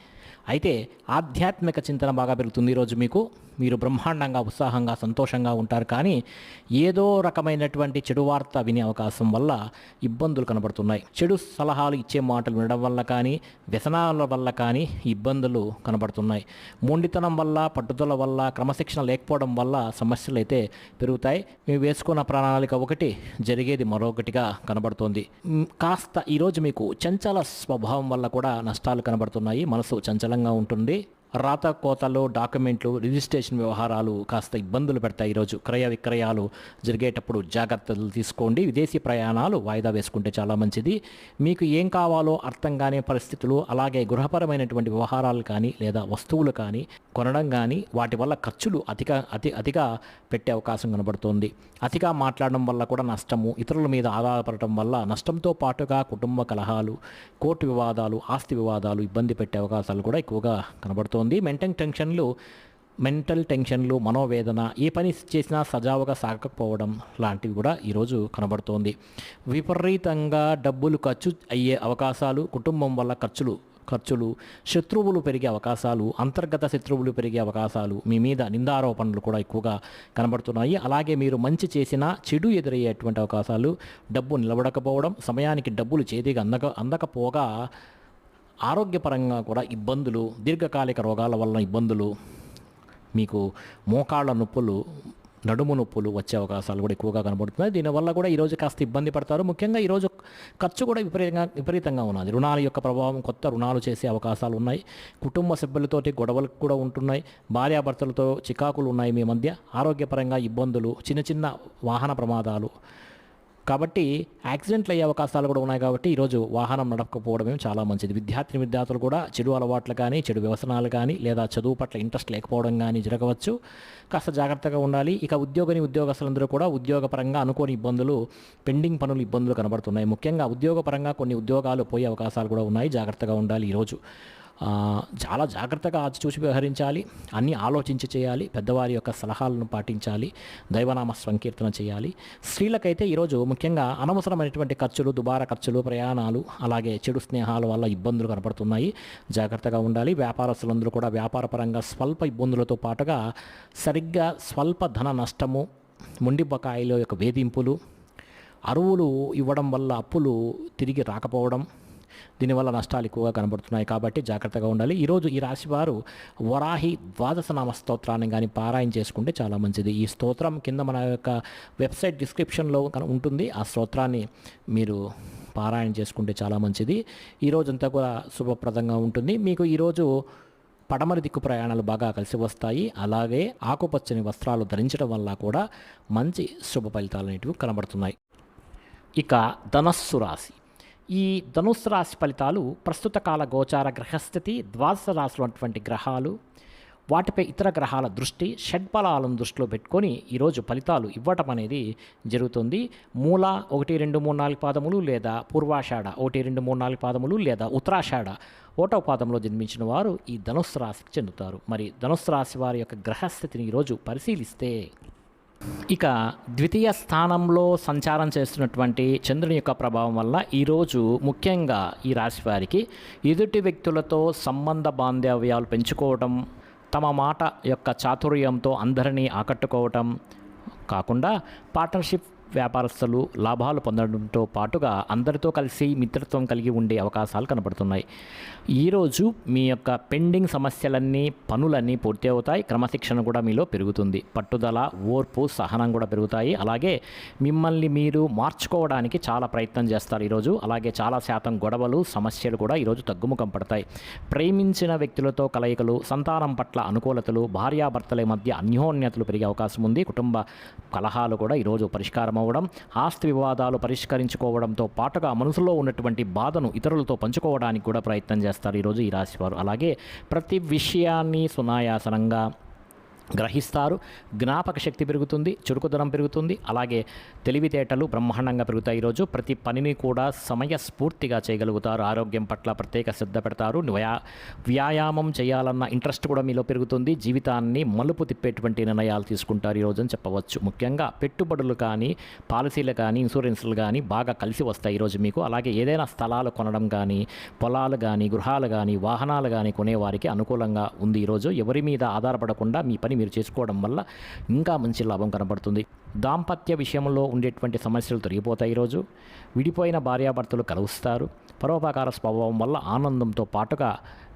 అయితే ఆధ్యాత్మిక చింతన బాగా పెరుగుతుంది. ఈరోజు మీరు బ్రహ్మాండంగా, ఉత్సాహంగా, సంతోషంగా ఉంటారు. కానీ ఏదో రకమైనటువంటి చెడు వార్త వినే అవకాశం వల్ల ఇబ్బందులు కనబడుతున్నాయి. చెడు సలహాలు ఇచ్చే మాటలు వినడం వల్ల కానీ, వ్యసనాల వల్ల కానీ ఇబ్బందులు కనబడుతున్నాయి. మొండితనం వల్ల, పట్టుదల వల్ల, క్రమశిక్షణ లేకపోవడం వల్ల సమస్యలు అయితే పెరుగుతాయి. మేము వేసుకున్న ప్రణాళిక ఒకటి, జరిగేది మరొకటిగా కనబడుతోంది. కాస్త ఈరోజు మీకు చంచల స్వభావం వల్ల కూడా నష్టాలు కనబడుతున్నాయి. మనసు చంచలంగా ఉంటుంది. రాత కోతలు, డాక్యుమెంట్లు, రిజిస్ట్రేషన్ వ్యవహారాలు కాస్త ఇబ్బందులు పెడతాయి. ఈరోజు క్రయ విక్రయాలు జరిగేటప్పుడు జాగ్రత్తలు తీసుకోండి. విదేశీ ప్రయాణాలు వాయిదా వేసుకుంటే చాలా మంచిది. మీకు ఏం కావాలో అర్థం కాని పరిస్థితులు, అలాగే గృహపరమైనటువంటి వ్యవహారాలు కానీ లేదా వస్తువులు కానీ కొనడం కానీ, వాటి వల్ల ఖర్చులు అతిగా పెట్టే అవకాశం కనబడుతోంది. అతిగా మాట్లాడడం వల్ల కూడా నష్టము, ఇతరుల మీద ఆధారపడటం వల్ల నష్టంతో పాటుగా కుటుంబ కలహాలు, కోర్టు వివాదాలు, ఆస్తి వివాదాలు ఇబ్బంది పెట్టే అవకాశాలు కూడా ఎక్కువగా కనబడుతోంది. మెంటల్ టెన్షన్లు, మనోవేదన, ఏ పని చేసినా సజావుగా సాగకపోవడం లాంటివి కూడా ఈరోజు కనబడుతోంది. విపరీతంగా డబ్బులు ఖర్చు అయ్యే అవకాశాలు, కుటుంబం వల్ల ఖర్చులు, శత్రువులు పెరిగే అవకాశాలు, అంతర్గత శత్రువులు పెరిగే అవకాశాలు, మీ మీద నిందారోపణలు కూడా ఎక్కువగా కనబడుతున్నాయి. అలాగే మీరు మంచి చేసినా చెడు ఎదురయ్యేటువంటి అవకాశాలు, డబ్బు నిలబడకపోవడం, సమయానికి డబ్బులు చేతికి అందకపోగా ఆరోగ్యపరంగా కూడా ఇబ్బందులు, దీర్ఘకాలిక రోగాల వలన ఇబ్బందులు, మీకు మోకాళ్ళ నొప్పులు, నడుము నొప్పులు వచ్చే అవకాశాలు కూడా ఎక్కువగా కనబడుతున్నాయి. దీనివల్ల కూడా ఈరోజు కాస్త ఇబ్బంది పడతారు. ముఖ్యంగా ఈరోజు ఖర్చు కూడా విపరీతంగా ఉన్నది. రుణాల యొక్క ప్రభావం, కొత్త రుణాలు చేసే అవకాశాలు ఉన్నాయి. కుటుంబ సభ్యులతోటి గొడవలు కూడా ఉంటున్నాయి. భార్యాభర్తలతో చికాకులు ఉన్నాయి మీ మధ్య. ఆరోగ్యపరంగా ఇబ్బందులు, చిన్న వాహన ప్రమాదాలు, కాబట్టి యాక్సిడెంట్లు అయ్యే అవకాశాలు కూడా ఉన్నాయి. కాబట్టి ఈరోజు వాహనం నడపకపోవడమే చాలా మంచిది. విద్యార్థులు కూడా చెడు అలవాట్లు కానీ, చెడు వ్యసనాలు కానీ లేదా చదువు పట్ల ఇంట్రెస్ట్ లేకపోవడం కానీ జరగవచ్చు. కాస్త జాగ్రత్తగా ఉండాలి. ఇక ఉద్యోగస్తులందరూ కూడా ఉద్యోగపరంగా అనుకోని ఇబ్బందులు, పెండింగ్ పనులు ఇబ్బందులు కనబడుతున్నాయి. ముఖ్యంగా ఉద్యోగపరంగా కొన్ని ఉద్యోగాలు పోయే అవకాశాలు కూడా ఉన్నాయి. జాగ్రత్తగా ఉండాలి. ఈరోజు చాలా జాగ్రత్తగా చూసి వ్యవహరించాలి. అన్నీ ఆలోచించి చేయాలి. పెద్దవారి యొక్క సలహాలను పాటించాలి. దైవనామ సంకీర్తన చేయాలి. స్త్రీలకైతే ఈరోజు ముఖ్యంగా అనవసరమైనటువంటి ఖర్చులు, దుబారా ఖర్చులు, ప్రయాణాలు, అలాగే చెడు స్నేహాల వల్ల ఇబ్బందులు కనపడుతున్నాయి. జాగ్రత్తగా ఉండాలి. వ్యాపారస్తులందరూ కూడా వ్యాపారపరంగా స్వల్ప ఇబ్బందులతో పాటుగా సరిగ్గా స్వల్ప ధన నష్టము, మొండి బకాయిల యొక్క వేధింపులు, అరువులు ఇవ్వడం వల్ల అప్పులు తిరిగి రాకపోవడం, దీనివల్ల నష్టాలు ఎక్కువగా కనబడుతున్నాయి. కాబట్టి జాగ్రత్తగా ఉండాలి. ఈరోజు ఈ రాశివారు వరాహి ద్వాదశనామ స్తోత్రాన్ని కానీ పారాయణ చేసుకుంటే చాలా మంచిది. ఈ స్తోత్రం కింద మన యొక్క వెబ్సైట్ డిస్క్రిప్షన్లో ఉంటుంది. ఆ స్తోత్రాన్ని మీరు పారాయణ చేసుకుంటే చాలా మంచిది. ఈరోజంతా కూడా శుభప్రదంగా ఉంటుంది. మీకు ఈరోజు పడమరి దిక్కు ప్రయాణాలు బాగా కలిసి వస్తాయి. అలాగే ఆకుపచ్చని వస్త్రాలు ధరించడం వల్ల కూడా మంచి శుభ ఫలితాలు అనేటివి కనబడుతున్నాయి. ఇక ధనస్సు రాశి. ఈ ధనుస్సు రాశి ఫలితాలు ప్రస్తుత కాల గోచార గ్రహస్థితి, ద్వాదశ రాశిలో ఉన్నటువంటి గ్రహాలు, వాటిపై ఇతర గ్రహాల దృష్టి, షడ్బలాలను దృష్టిలో పెట్టుకొని ఈరోజు ఫలితాలు ఇవ్వటం అనేది జరుగుతుంది. మూల 1, 2, 3, 4 పాదములు లేదా పూర్వాషాఢ 1, 2, 3, 4 పాదములు లేదా ఉత్తరాషాఢ ఒకటవ పాదంలో జన్మించిన వారు ఈ ధనుస్సు రాశికి చెందుతారు. మరి ధనుస్సు రాశి వారి యొక్క గ్రహస్థితిని ఈరోజు పరిశీలిస్తే, ఇక ద్వితీయ స్థానంలో సంచారం చేస్తున్నటువంటి చంద్రుని యొక్క ప్రభావం వల్ల ఈరోజు ముఖ్యంగా ఈ రాశి వారికి ఎదుటి వ్యక్తులతో సంబంధ బాంధవ్యాలు పెంచుకోవడం, తమ మాట యొక్క చాతుర్యంతో అందరినీ ఆకట్టుకోవటం కాకుండా పార్ట్నర్షిప్ వ్యాపారస్తులు లాభాలు పొందడంతో పాటుగా అందరితో కలిసి మిత్రత్వం కలిగి ఉండే అవకాశాలు కనబడుతున్నాయి. ఈరోజు మీ యొక్క పెండింగ్ సమస్యలన్నీ, పనులన్నీ పూర్తి అవుతాయి. క్రమశిక్షణ కూడా మీలో పెరుగుతుంది. పట్టుదల, ఓర్పు, సహనం కూడా పెరుగుతాయి. అలాగే మిమ్మల్ని మీరు మార్చుకోవడానికి చాలా ప్రయత్నం చేస్తారు ఈరోజు. అలాగే చాలా శాతం గొడవలు, సమస్యలు కూడా ఈరోజు తగ్గుముఖం పడతాయి. ప్రేమించిన వ్యక్తులతో కలయికలు, సంతానం పట్ల అనుకూలతలు, భార్యాభర్తల మధ్య అన్యోన్యతలు పెరిగే అవకాశం ఉంది. కుటుంబ కలహాలు కూడా ఈరోజు పరిష్కారం అవ్వడం, ఆస్తి వివాదాలు పరిష్కరించుకోవడంతో పాటుగా మనసులో ఉన్నటువంటి బాధను ఇతరులతో పంచుకోవడానికి కూడా ప్రయత్నం చేస్తారు ఈరోజు ఈ రాశివారు. అలాగే ప్రతి విషయాన్ని సునాయాసనంగా గ్రహిస్తారు. జ్ఞాపక శక్తి పెరుగుతుంది, చురుకుదనం పెరుగుతుంది. అలాగే తెలివితేటలు బ్రహ్మాండంగా పెరుగుతాయి. ఈరోజు ప్రతి పనిని కూడా సమయస్ఫూర్తిగా చేయగలుగుతారు. ఆరోగ్యం పట్ల ప్రత్యేక శ్రద్ధ పెడతారు. వ్యాయామం చేయాలన్న ఇంట్రెస్ట్ కూడా మీలో పెరుగుతుంది. జీవితాన్ని మలుపు తిప్పేటువంటి నిర్ణయాలు తీసుకుంటారు ఈరోజు అని చెప్పవచ్చు. ముఖ్యంగా పెట్టుబడులు కానీ, పాలసీలు కానీ, ఇన్సూరెన్స్లు కానీ బాగా కలిసి వస్తాయి ఈరోజు మీకు. అలాగే ఏదైనా స్థలాలు కొనడం కానీ, పొలాలు కానీ, గృహాలు కానీ, వాహనాలు కానీ కొనేవారికి అనుకూలంగా ఉంది ఈరోజు. ఎవరి మీద ఆధారపడకుండా మీ పని మీరు చేసుకోవడం వల్ల ఇంకా మంచి లాభం కనబడుతుంది. దాంపత్య విషయంలో ఉండేటువంటి సమస్యలు తొలగిపోతాయి. ఈరోజు విడిపోయిన భార్యాభర్తలు కలుస్తారు. పరోపకార స్వభావం వల్ల ఆనందంతో పాటుగా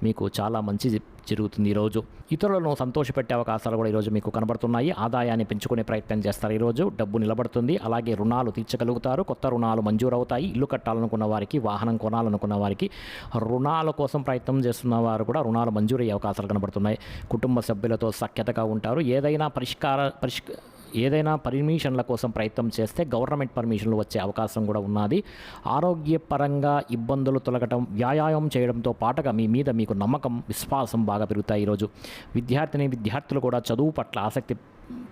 మీకు చాలా మంచి జరుగుతుంది ఈరోజు. ఇతరులను సంతోషపెట్టే అవకాశాలు కూడా ఈరోజు మీకు కనబడుతున్నాయి. ఆదాయాన్ని పెంచుకునే ప్రయత్నం చేస్తారు ఈరోజు. డబ్బు నిలబడుతుంది. అలాగే రుణాలు తీర్చగలుగుతారు. కొత్త రుణాలు మంజూరవుతాయి. ఇల్లు కట్టాలనుకున్న వారికి, వాహనం కొనాలనుకున్న వారికి, రుణాల కోసం ప్రయత్నం చేస్తున్న వారు కూడా రుణాలు మంజూరయ్యే అవకాశాలు కనబడుతున్నాయి. కుటుంబ సభ్యులతో సఖ్యతగా ఉంటారు. ఏదైనా పర్మిషన్ల కోసం ప్రయత్నం చేస్తే గవర్నమెంట్ పర్మిషన్లు వచ్చే అవకాశం కూడా ఉన్నది. ఆరోగ్యపరంగా ఇబ్బందులు తొలగటం, వ్యాయామం చేయడంతో పాటుగా మీ మీద మీకు నమ్మకం, విశ్వాసం బాగా పెరుగుతాయి ఈరోజు. విద్యార్థులు కూడా చదువు పట్ల ఆసక్తి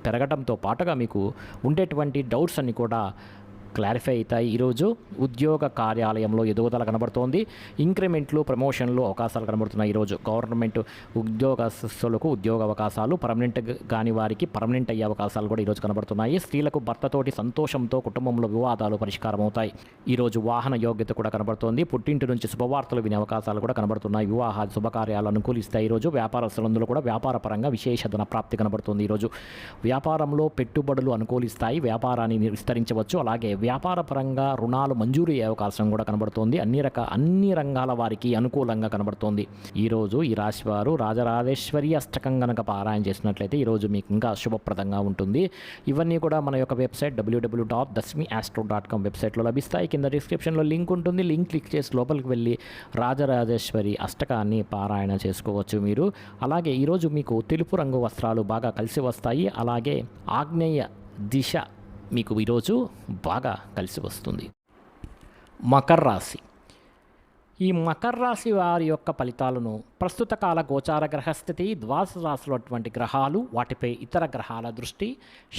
పెరగడంతో పాటుగా మీకు ఉండేటువంటి డౌట్స్ అన్నీ కూడా క్లారిఫై అవుతాయి ఈరోజు. ఉద్యోగ కార్యాలయంలో ఎదుగుదల కనబడుతోంది. ఇంక్రిమెంట్లు, ప్రమోషన్లు అవకాశాలు కనబడుతున్నాయి ఈరోజు. గవర్నమెంట్ ఉద్యోగస్తులకు ఉద్యోగ అవకాశాలు, పర్మనెంట్ కాని వారికి పర్మనెంట్ అయ్యే అవకాశాలు కూడా ఈరోజు కనబడుతున్నాయి. స్త్రీలకు భర్తతోటి సంతోషంతో కుటుంబంలో వివాదాలు పరిష్కారం అవుతాయి. ఈరోజు వాహన యోగ్యత కూడా కనబడుతోంది. పుట్టింటి నుంచి శుభవార్తలు వినే అవకాశాలు కూడా కనబడుతున్నాయి. వివాహ శుభకార్యాలు అనుకూలిస్తాయి ఈరోజు. వ్యాపారస్తులందరూ కూడా వ్యాపార పరంగా విశేష ధన ప్రాప్తి కనబడుతుంది ఈరోజు. వ్యాపారంలో పెట్టుబడులు అనుకూలిస్తాయి. వ్యాపారాన్ని విస్తరించవచ్చు. అలాగే వ్యాపార పరంగా రుణాలు మంజూరు అయ్యే అవకాశం కూడా కనబడుతోంది. అన్ని రంగాల వారికి అనుకూలంగా కనబడుతోంది. ఈరోజు ఈ రాశి వారు రాజరాజేశ్వరి అష్టకం కనుక పారాయణ చేసినట్లయితే ఈరోజు మీకు ఇంకా శుభప్రదంగా ఉంటుంది. ఇవన్నీ కూడా మన యొక్క వెబ్సైట్ www.dasmiastro.com వెబ్సైట్లో లభిస్తాయి. కింద డిస్క్రిప్షన్లో లింక్ ఉంటుంది. లింక్ క్లిక్ చేసి లోపలికి వెళ్ళి రాజరాజేశ్వరి అష్టకాన్ని పారాయణ చేసుకోవచ్చు మీరు. అలాగే ఈరోజు మీకు తెలుపు రంగు వస్త్రాలు బాగా కలిసి వస్తాయి. అలాగే ఆగ్నేయ దిశ మీకు ఈరోజు బాగా కలిసి వస్తుంది. మకర రాశి. ఈ మకర రాశి వారి యొక్క ఫలితాలను ప్రస్తుత కాల గోచార గ్రహస్థితి, ద్వాదశ రాశిలో అటువంటి గ్రహాలు, వాటిపై ఇతర గ్రహాల దృష్టి,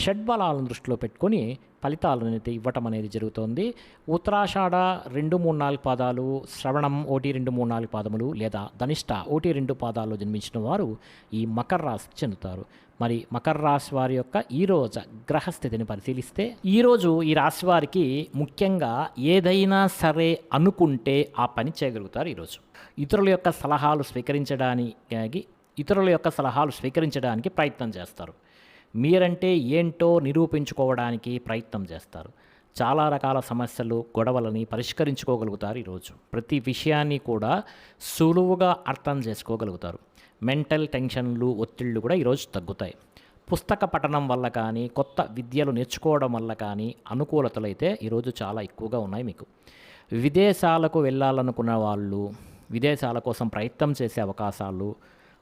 షడ్బలాలను దృష్టిలో పెట్టుకొని ఫలితాలను ఇవ్వటం అనేది జరుగుతోంది. ఉత్తరాషాఢ 2, 3, 4 పాదాలు, శ్రవణం 1, 2, 3, 4 పాదములు లేదా ధనిష్ట 1, 2 పాదాల్లో జన్మించిన వారు ఈ మకర రాశికి చెందుతారు. మరి మకర రాశి వారి యొక్క ఈరోజు గ్రహస్థితిని పరిశీలిస్తే, ఈరోజు ఈ రాశి వారికి ముఖ్యంగా ఏదైనా సరే అనుకుంటే ఆ పని చేయగలుగుతారు ఈరోజు. ఇతరుల యొక్క సలహాలు స్వీకరించడానికి ప్రయత్నం చేస్తారు. మీరంటే ఏంటో నిరూపించుకోవడానికి ప్రయత్నం చేస్తారు. చాలా రకాల సమస్యలు, గొడవలని పరిష్కరించుకోగలుగుతారు ఈరోజు. ప్రతి విషయాన్ని కూడా సులువుగా అర్థం చేసుకోగలుగుతారు. మెంటల్ టెన్షన్లు, ఒత్తిళ్లు కూడా ఈరోజు తగ్గుతాయి. పుస్తక పఠనం వల్ల కానీ, కొత్త విద్యలు నేర్చుకోవడం వల్ల కానీ అనుకూలతలు అయితే ఈరోజు చాలా ఎక్కువగా ఉన్నాయి మీకు. విదేశాలకు వెళ్ళాలనుకున్న వాళ్ళు విదేశాల కోసం ప్రయత్నం చేసే అవకాశాలు,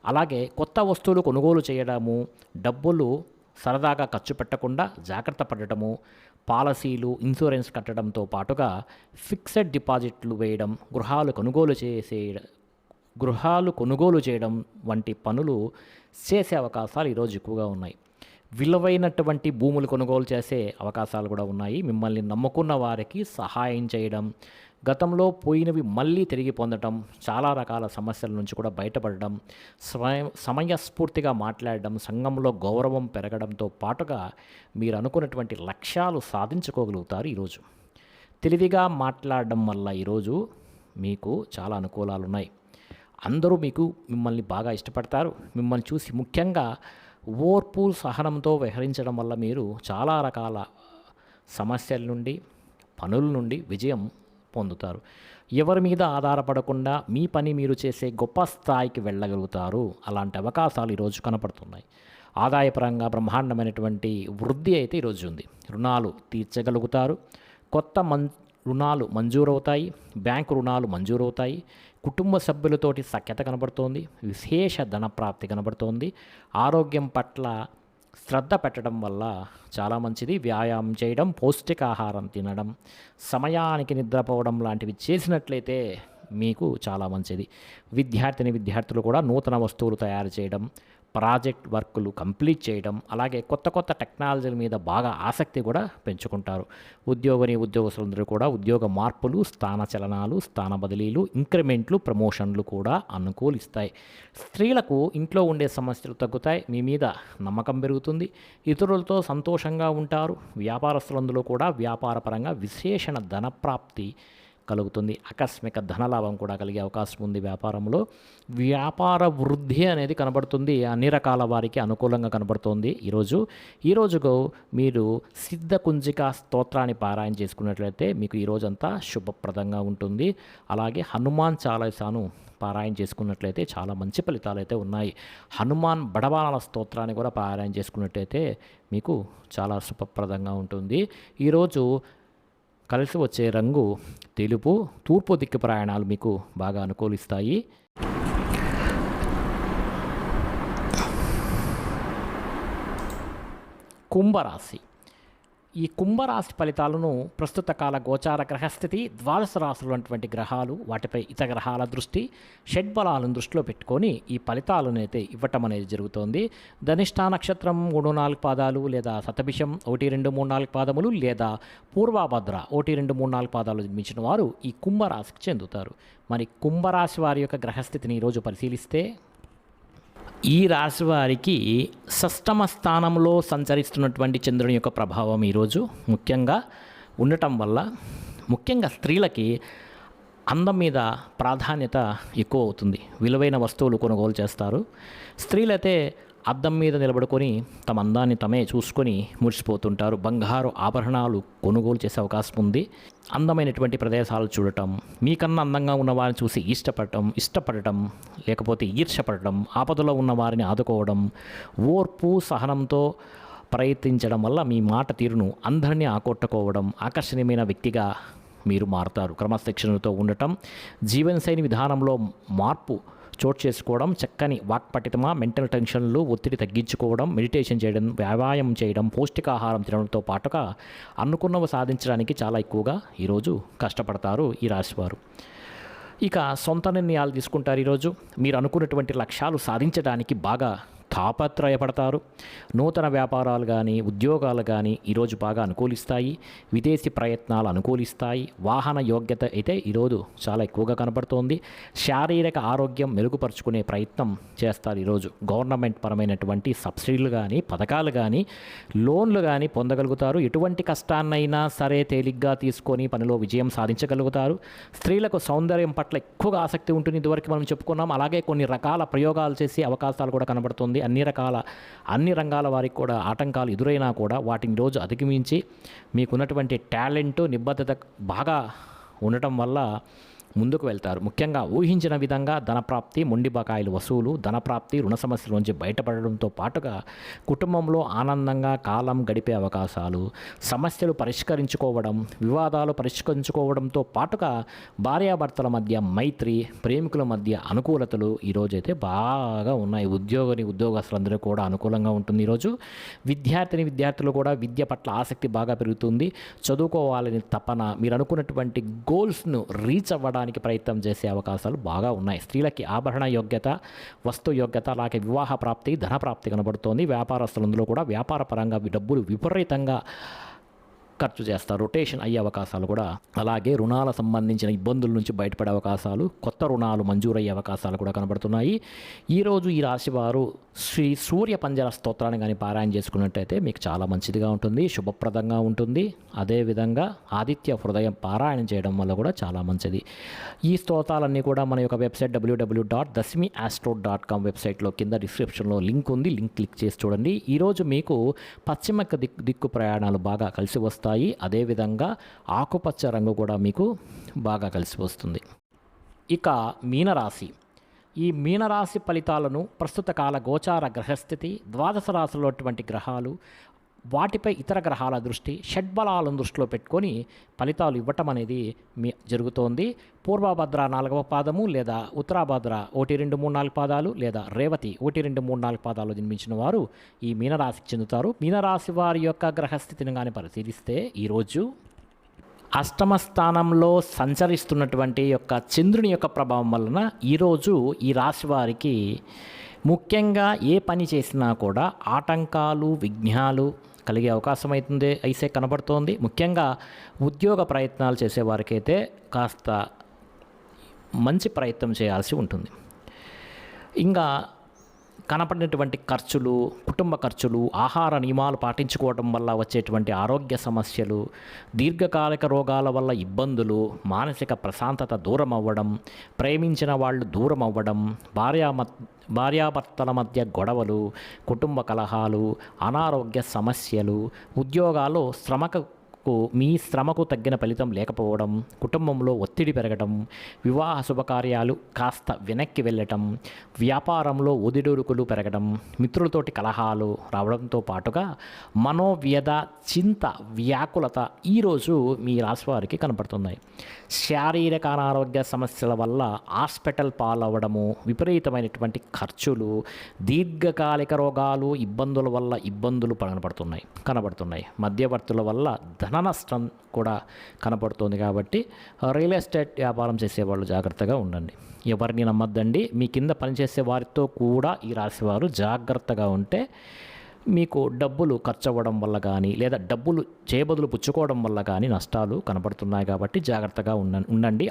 అలాగే కొత్త వస్తువులు కొనుగోలు చేయడము, డబ్బులు సరదాగా ఖర్చు పెట్టకుండా జాగ్రత్త పడటము, పాలసీలు, ఇన్సూరెన్స్ కట్టడంతో పాటుగా ఫిక్స్డ్ డిపాజిట్లు వేయడం, గృహాలు కొనుగోలు చేయడం వంటి పనులు చేసే అవకాశాలు ఈరోజు ఎక్కువగా ఉన్నాయి. విలువైనటువంటి భూములు కొనుగోలు చేసే అవకాశాలు కూడా ఉన్నాయి. మిమ్మల్ని నమ్ముకున్న వారికి సహాయం చేయడం, గతంలో పోయినవి మళ్ళీ తిరిగి పొందడం, చాలా రకాల సమస్యల నుంచి కూడా బయటపడడం, సమయస్ఫూర్తిగా మాట్లాడడం, సంఘంలో గౌరవం పెరగడంతో పాటుగా మీరు అనుకున్నటువంటి లక్ష్యాలు సాధించుకోగలుగుతారు ఈరోజు. తెలివిగా మాట్లాడడం వల్ల ఈరోజు మీకు చాలా అనుకూలాలు ఉన్నాయి. అందరూ మిమ్మల్ని బాగా ఇష్టపడతారు. మిమ్మల్ని చూసి ముఖ్యంగా ఓర్పు సహనంతో వ్యవహరించడం వల్ల మీరు చాలా రకాల సమస్యల నుండి, పనుల నుండి విజయం పొందుతారు. ఎవరి మీద ఆధారపడకుండా మీ పని మీరు చేసే గొప్ప స్థాయికి వెళ్ళగలుగుతారు. అలాంటి అవకాశాలు ఈరోజు కనపడుతున్నాయి. ఆదాయపరంగా బ్రహ్మాండమైనటువంటి వృద్ధి అయితే ఈరోజు ఉంది. రుణాలు తీర్చగలుగుతారు. కొత్త రుణాలు మంజూరవుతాయి. బ్యాంకు రుణాలు మంజూరవుతాయి. కుటుంబ సభ్యులతోటి సఖ్యత కనబడుతోంది. విశేష ధన ప్రాప్తి కనబడుతోంది. ఆరోగ్యం పట్ల శ్రద్ధ పెట్టడం వల్ల చాలా మంచిది. వ్యాయామం చేయడం, పౌష్టికాహారం తినడం, సమయానికి నిద్రపోవడం లాంటివి చేసినట్లయితే మీకు చాలా మంచిది. విద్యార్థులు కూడా నూతన వస్తువులు తయారు చేయడం, ప్రాజెక్ట్ వర్కులు కంప్లీట్ చేయడం, అలాగే కొత్త కొత్త టెక్నాలజీల మీద బాగా ఆసక్తి కూడా పెంచుకుంటారు. ఉద్యోగస్తులందరూ కూడా ఉద్యోగ మార్పులు, స్థాన చలనాలు, స్థాన బదిలీలు, ఇంక్రిమెంట్లు, ప్రమోషన్లు కూడా అనుకూలిస్తాయి. స్త్రీలకు ఇంట్లో ఉండే సమస్యలు తగ్గుతాయి. మీ మీద నమ్మకం పెరుగుతుంది. ఇతరులతో సంతోషంగా ఉంటారు. వ్యాపారస్తులందరూ కూడా వ్యాపారపరంగా విశేషణ ధనప్రాప్తి కలుగుతుంది. ఆకస్మిక ధనలాభం కూడా కలిగే అవకాశం ఉంది. వ్యాపారంలో వ్యాపార వృద్ధి అనేది కనబడుతుంది. అన్ని రకాల వారికి అనుకూలంగా కనబడుతోంది. ఈరోజుకు మీరు సిద్ధ కుంజిక స్తోత్రాన్ని పారాయణ చేసుకున్నట్లయితే మీకు ఈరోజంతా శుభప్రదంగా ఉంటుంది. అలాగే హనుమాన్ చాలీసాను పారాయణ చేసుకున్నట్లయితే చాలా మంచి ఫలితాలు అయితే ఉన్నాయి. హనుమాన్ బడబాల స్తోత్రాన్ని కూడా పారాయణ చేసుకున్నట్లయితే మీకు చాలా శుభప్రదంగా ఉంటుంది. ఈరోజు కలిసి వచ్చే రంగు తెలుపు. తూర్పు దిక్కు ప్రయాణాలు మీకు బాగా అనుకూలిస్తాయి. కుంభరాశి. ఈ కుంభరాశి ఫలితాలను ప్రస్తుత కాల గోచార గ్రహస్థితి, ద్వాదశ రాశులు అటువంటి గ్రహాలు, వాటిపై ఇతర గ్రహాల దృష్టి, షడ్బలాలను దృష్టిలో పెట్టుకొని ఈ ఫలితాలను అయితే ఇవ్వటం అనేది జరుగుతోంది. ధనిష్ఠా నక్షత్రం 3-4 పాదాలు, లేదా శతభిషం 1-2-3-4 పాదములు, లేదా పూర్వభద్ర 1-2-3-4 పాదాలు జన్మించిన వారు ఈ కుంభరాశికి చెందుతారు. మరి కుంభరాశి వారి యొక్క గ్రహస్థితిని ఈరోజు పరిశీలిస్తే, ఈ రాశి వారికి షష్టమ స్థానంలో సంచరిస్తున్నటువంటి చంద్రుని యొక్క ప్రభావం ఈరోజు ముఖ్యంగా ఉండటం వల్ల ముఖ్యంగా స్త్రీలకి అందం మీద ప్రాధాన్యత ఎక్కువ అవుతుంది. విలువైన వస్తువులు కొనుగోలు చేస్తారు. స్త్రీలైతే అద్దం మీద నిలబడుకొని తమ అందాన్ని తమే చూసుకొని మురిసిపోతుంటారు. బంగారు ఆభరణాలు కొనుగోలు చేసే అవకాశం ఉంది. అందమైనటువంటి ప్రదేశాలు చూడటం, మీకన్నా అందంగా ఉన్న వారిని చూసి ఇష్టపడటం లేకపోతే ఈర్ష్యపడటం, ఆపదలో ఉన్న వారిని ఆదుకోవడం, ఓర్పు సహనంతో ప్రయత్నించడం వల్ల మీ మాట తీరును అందరినీ ఆకట్టుకోవడం, ఆకర్షణీయమైన వ్యక్తిగా మీరు మారుతారు. క్రమశిక్షణతో ఉండటం, జీవనశైలి విధానంలో మార్పు చోటు చేసుకోవడం, చక్కని వాక్పటితమ, మెంటల్ టెన్షన్లు, ఒత్తిడి తగ్గించుకోవడం, మెడిటేషన్ చేయడం, వ్యాయామం చేయడం, పౌష్టికాహారం తినడంతో పాటుగా అనుకున్నవి సాధించడానికి చాలా ఎక్కువగా ఈరోజు కష్టపడతారు ఈ రాశివారు. ఇక సొంత నిర్ణయాలు తీసుకుంటారు. ఈరోజు మీరు అనుకున్నటువంటి లక్ష్యాలు సాధించడానికి బాగా తాపత్రయపడతారు. నూతన వ్యాపారాలు కానీ, ఉద్యోగాలు కానీ ఈరోజు బాగా అనుకూలిస్తాయి. విదేశీ ప్రయత్నాలు అనుకూలిస్తాయి. వాహన యోగ్యత అయితే ఈరోజు చాలా ఎక్కువగా కనబడుతోంది. శారీరక ఆరోగ్యం మెరుగుపరుచుకునే ప్రయత్నం చేస్తారు. ఈరోజు గవర్నమెంట్ పరమైనటువంటి సబ్సిడీలు కానీ, పథకాలు కానీ, లోన్లు కానీ పొందగలుగుతారు. ఎటువంటి కష్టాన్నైనా సరే తేలిగ్గా తీసుకొని పనిలో విజయం సాధించగలుగుతారు. స్త్రీలకు సౌందర్యం పట్ల ఎక్కువగా ఆసక్తి ఉంటుంది. ఇదివరకు మనం చెప్పుకున్నాం. అలాగే కొన్ని రకాల ప్రయోగాలు చేసే అవకాశాలు కూడా కనబడుతుంది. అన్ని రంగాల వారికి కూడా ఆటంకాలు ఎదురైనా కూడా వాటిని రోజు అధిగమించి మీకున్నటువంటి టాలెంట్, నిబద్ధత బాగా ఉండటం వల్ల ముందుకు వెళ్తారు. ముఖ్యంగా ఊహించిన విధంగా ధనప్రాప్తి, మొండి బకాయిలు వసూలు, ధనప్రాప్తి, రుణ సమస్యల నుంచి బయటపడడంతో పాటుగా కుటుంబంలో ఆనందంగా కాలం గడిపే అవకాశాలు, సమస్యలు పరిష్కరించుకోవడం, వివాదాలు పరిష్కరించుకోవడంతో పాటుగా భార్యాభర్తల మధ్య మైత్రి, ప్రేమికుల మధ్య అనుకూలతలు ఈరోజైతే బాగా ఉన్నాయి. ఉద్యోగస్తులందరూ కూడా అనుకూలంగా ఉంటుంది. ఈరోజు విద్యార్థులు కూడా విద్య పట్ల ఆసక్తి బాగా పెరుగుతుంది. చదువుకోవాలని తపన, మీరు అనుకున్నటువంటి గోల్స్ను రీచ్ అవ్వడానికి ప్రయత్నం చేసే అవకాశాలు బాగా ఉన్నాయి. స్త్రీలకి ఆభరణ యోగ్యత, వస్తు యోగ్యత, అలాగే వివాహ ప్రాప్తి, ధన ప్రాప్తి కనబడుతోంది. వ్యాపారస్తులందరూ కూడా వ్యాపార పరంగా డబ్బులు విపరీతంగా ఖర్చు చేస్తారు, రొటేషన్ అయ్యే అవకాశాలు కూడా, అలాగే రుణాల సంబంధించిన ఇబ్బందుల నుంచి బయటపడే అవకాశాలు, కొత్త రుణాలు మంజూరయ్యే అవకాశాలు కూడా కనబడుతున్నాయి. ఈరోజు ఈ రాశి వారు శ్రీ సూర్య పంజర స్తోత్రాన్ని కానీ పారాయణ చేసుకున్నట్టయితే మీకు చాలా మంచిదిగా ఉంటుంది, శుభప్రదంగా ఉంటుంది. అదేవిధంగా ఆదిత్య హృదయం పారాయణం చేయడం వల్ల కూడా చాలా మంచిది. ఈ స్తోత్రాలన్నీ కూడా మన యొక్క వెబ్సైట్ www.dasmiastro.com వెబ్సైట్లో కింద డిస్క్రిప్షన్లో లింక్ ఉంది, లింక్ క్లిక్ చేసి చూడండి. ఈరోజు మీకు పశ్చిమ దిక్కు ప్రయాణాలు బాగా కలిసి వస్తాయి. అదేవిధంగా ఆకుపచ్చ రంగు కూడా మీకు బాగా కలిసి వస్తుంది. ఇక మీనరాశి, ఈ మీనరాశి ఫలితాలను ప్రస్తుత కాల గోచార గ్రహస్థితి, ద్వాదశ రాశులటువంటి గ్రహాలు, వాటిపై ఇతర గ్రహాల దృష్టి, షడ్బలాలను దృష్టిలో పెట్టుకొని ఫలితాలు ఇవ్వటం అనేది జరుగుతోంది. పూర్వభద్ర 4వ పాదము లేదా ఉత్తరాభద్ర 1, 2, 3, 4 పాదాలు లేదా రేవతి 1, 2, 3, 4 పాదాలు జన్మించిన వారు ఈ మీనరాశికి చెందుతారు. మీనరాశి వారి యొక్క గ్రహస్థితిని కానీ పరిశీలిస్తే ఈరోజు అష్టమ స్థానంలో సంచరిస్తున్నటువంటి యొక్క చంద్రుని యొక్క ప్రభావం వలన ఈరోజు ఈ రాశి వారికి ముఖ్యంగా ఏ పని చేసినా కూడా ఆటంకాలు, విఘ్నాలు కలిగే అవకాశం అయితే కనబడుతోంది. ముఖ్యంగా ఉద్యోగ ప్రయత్నాలు చేసేవారికైతే కాస్త మంచి ప్రయత్నం చేయాల్సి ఉంటుంది. ఇంకా కనపడినటువంటి ఖర్చులు, కుటుంబ ఖర్చులు, ఆహార నియమాలు పాటించుకోవడం వల్ల వచ్చేటువంటి ఆరోగ్య సమస్యలు, దీర్ఘకాలిక రోగాల వల్ల ఇబ్బందులు, మానసిక ప్రశాంతత దూరం అవ్వడం, ప్రేమించిన వాళ్ళు దూరం అవ్వడం, భార్యాభర్తల మధ్య గొడవలు, కుటుంబ కలహాలు, అనారోగ్య సమస్యలు, ఉద్యోగాల్లో మీ శ్రమకు తగ్గిన ఫలితం లేకపోవడం, కుటుంబంలో ఒత్తిడి పెరగడం, వివాహ శుభకార్యాలు కాస్త వెనక్కి వెళ్ళటం, వ్యాపారంలో ఒదిడురుకులు పెరగడం, మిత్రులతోటి కలహాలు రావడంతో పాటుగా మనోవ్యధ, చింత, వ్యాకులత ఈరోజు మీ రాశి వారికి కనపడుతున్నాయి. శారీరక అనారోగ్య సమస్యల వల్ల హాస్పిటల్ పాలవ్వడము, విపరీతమైనటువంటి ఖర్చులు, దీర్ఘకాలిక రోగాలు, ఇబ్బందుల వల్ల ఇబ్బందులు కనబడుతున్నాయి. మధ్యవర్తుల వల్ల ధన నష్టం కూడా కనపడుతుంది. కాబట్టి రియల్ ఎస్టేట్ వ్యాపారం చేసేవాళ్ళు జాగ్రత్తగా ఉండండి, ఎవరిని నమ్మద్దండి. మీ కింద పనిచేసే వారితో కూడా ఈ రాశివారు జాగ్రత్తగా ఉంటే మీకు డబ్బులు ఖర్చు అవ్వడం వల్ల కానీ లేదా డబ్బులు చేయబదులు పుచ్చుకోవడం వల్ల కానీ నష్టాలు కనపడుతున్నాయి. కాబట్టి జాగ్రత్తగా ఉండండి.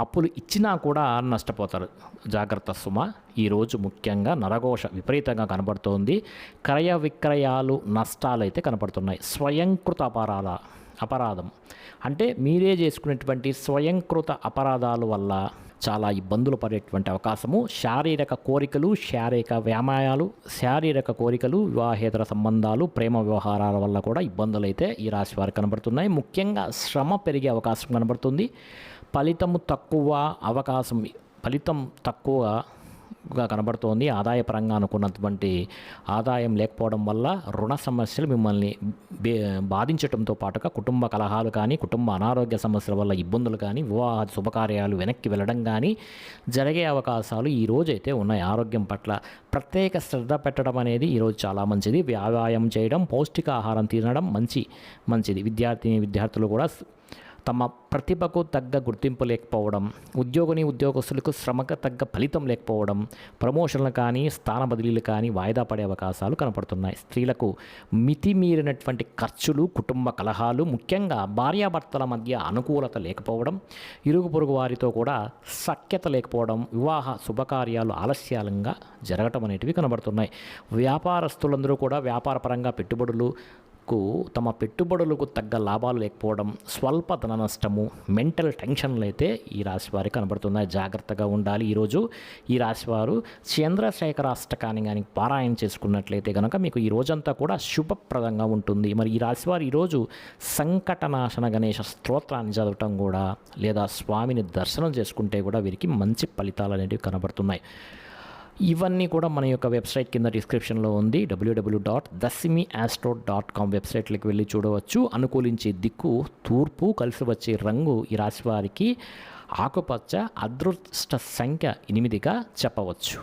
అప్పులు ఇచ్చినా కూడా నష్టపోతారు, జాగ్రత్త సుమ. ఈరోజు ముఖ్యంగా నరఘోష విపరీతంగా కనబడుతోంది. క్రయ విక్రయాలు నష్టాలు అయితే కనపడుతున్నాయి. స్వయంకృత అపరాధం అంటే మీరే చేసుకునేటువంటి స్వయంకృత అపరాధాల వల్ల చాలా ఇబ్బందులు పడేటువంటి అవకాశము. శారీరక కోరికలు, శారీరక కోరికలు, వివాహేతర సంబంధాలు, ప్రేమ వ్యవహారాల వల్ల కూడా ఇబ్బందులు అయితే ఈ రాశి వారికి కనబడుతున్నాయి. ముఖ్యంగా శ్రమ పెరిగే అవకాశం కనబడుతుంది. ఫలితం తక్కువగా కనబడుతోంది. ఆదాయపరంగా అనుకున్నటువంటి ఆదాయం లేకపోవడం వల్ల రుణ సమస్యలు మిమ్మల్ని బాధించడంతో పాటుగా కుటుంబ కలహాలు కానీ, కుటుంబ అనారోగ్య సమస్యల వల్ల ఇబ్బందులు కానీ, వివాహ శుభకార్యాలు వెనక్కి వెళ్ళడం కానీ జరిగే అవకాశాలు ఈరోజైతే ఉన్నాయి. ఆరోగ్యం పట్ల ప్రత్యేక శ్రద్ధ పెట్టడం అనేది ఈరోజు చాలా మంచిది. వ్యాయామం చేయడం, పౌష్టికాహారం తినడం మంచిది. విద్యార్థులు కూడా తమ ప్రతిభకు తగ్గ గుర్తింపు లేకపోవడం, ఉద్యోగస్తులకు శ్రమకు తగ్గ ఫలితం లేకపోవడం, ప్రమోషన్లు కానీ స్థాన బదిలీలు కానీ వాయిదా పడే అవకాశాలు కనపడుతున్నాయి. స్త్రీలకు మితిమీరినటువంటి ఖర్చులు, కుటుంబ కలహాలు, ముఖ్యంగా భార్యాభర్తల మధ్య అనుకూలత లేకపోవడం, ఇరుగు పొరుగు వారితో కూడా సఖ్యత లేకపోవడం, వివాహ శుభకార్యాలు ఆలస్యంగా జరగటం అనేటివి కనబడుతున్నాయి. వ్యాపారస్తులందరూ కూడా వ్యాపారపరంగా తమ పెట్టుబడులకు తగ్గ లాభాలు లేకపోవడం, స్వల్ప ధన నష్టము, మెంటల్ టెన్షన్లు అయితే ఈ రాశి వారికి కనబడుతున్నాయి. జాగ్రత్తగా ఉండాలి. ఈరోజు ఈ రాశివారు చంద్రశేఖరాష్టకాన్ని కానీ పారాయణ చేసుకున్నట్లయితే కనుక మీకు ఈ రోజంతా కూడా శుభప్రదంగా ఉంటుంది. మరి ఈ రాశివారు ఈరోజు సంకటనాశన గణేశ స్తోత్రాన్ని చదవటం కూడా లేదా స్వామిని దర్శనం చేసుకుంటే కూడా వీరికి మంచి ఫలితాలు అనేవి కనబడుతున్నాయి. ఇవన్నీ కూడా మన యొక్క వెబ్సైట్ కింద డిస్క్రిప్షన్లో ఉంది. www.dasmiastro.com వెబ్సైట్లోకి వెళ్ళి చూడవచ్చు. అనుకూలించే దిక్కు తూర్పు, కలిసి వచ్చే రంగు ఈ రాశి వారికి ఆకుపచ్చ, అదృష్ట సంఖ్య 8గా చెప్పవచ్చు.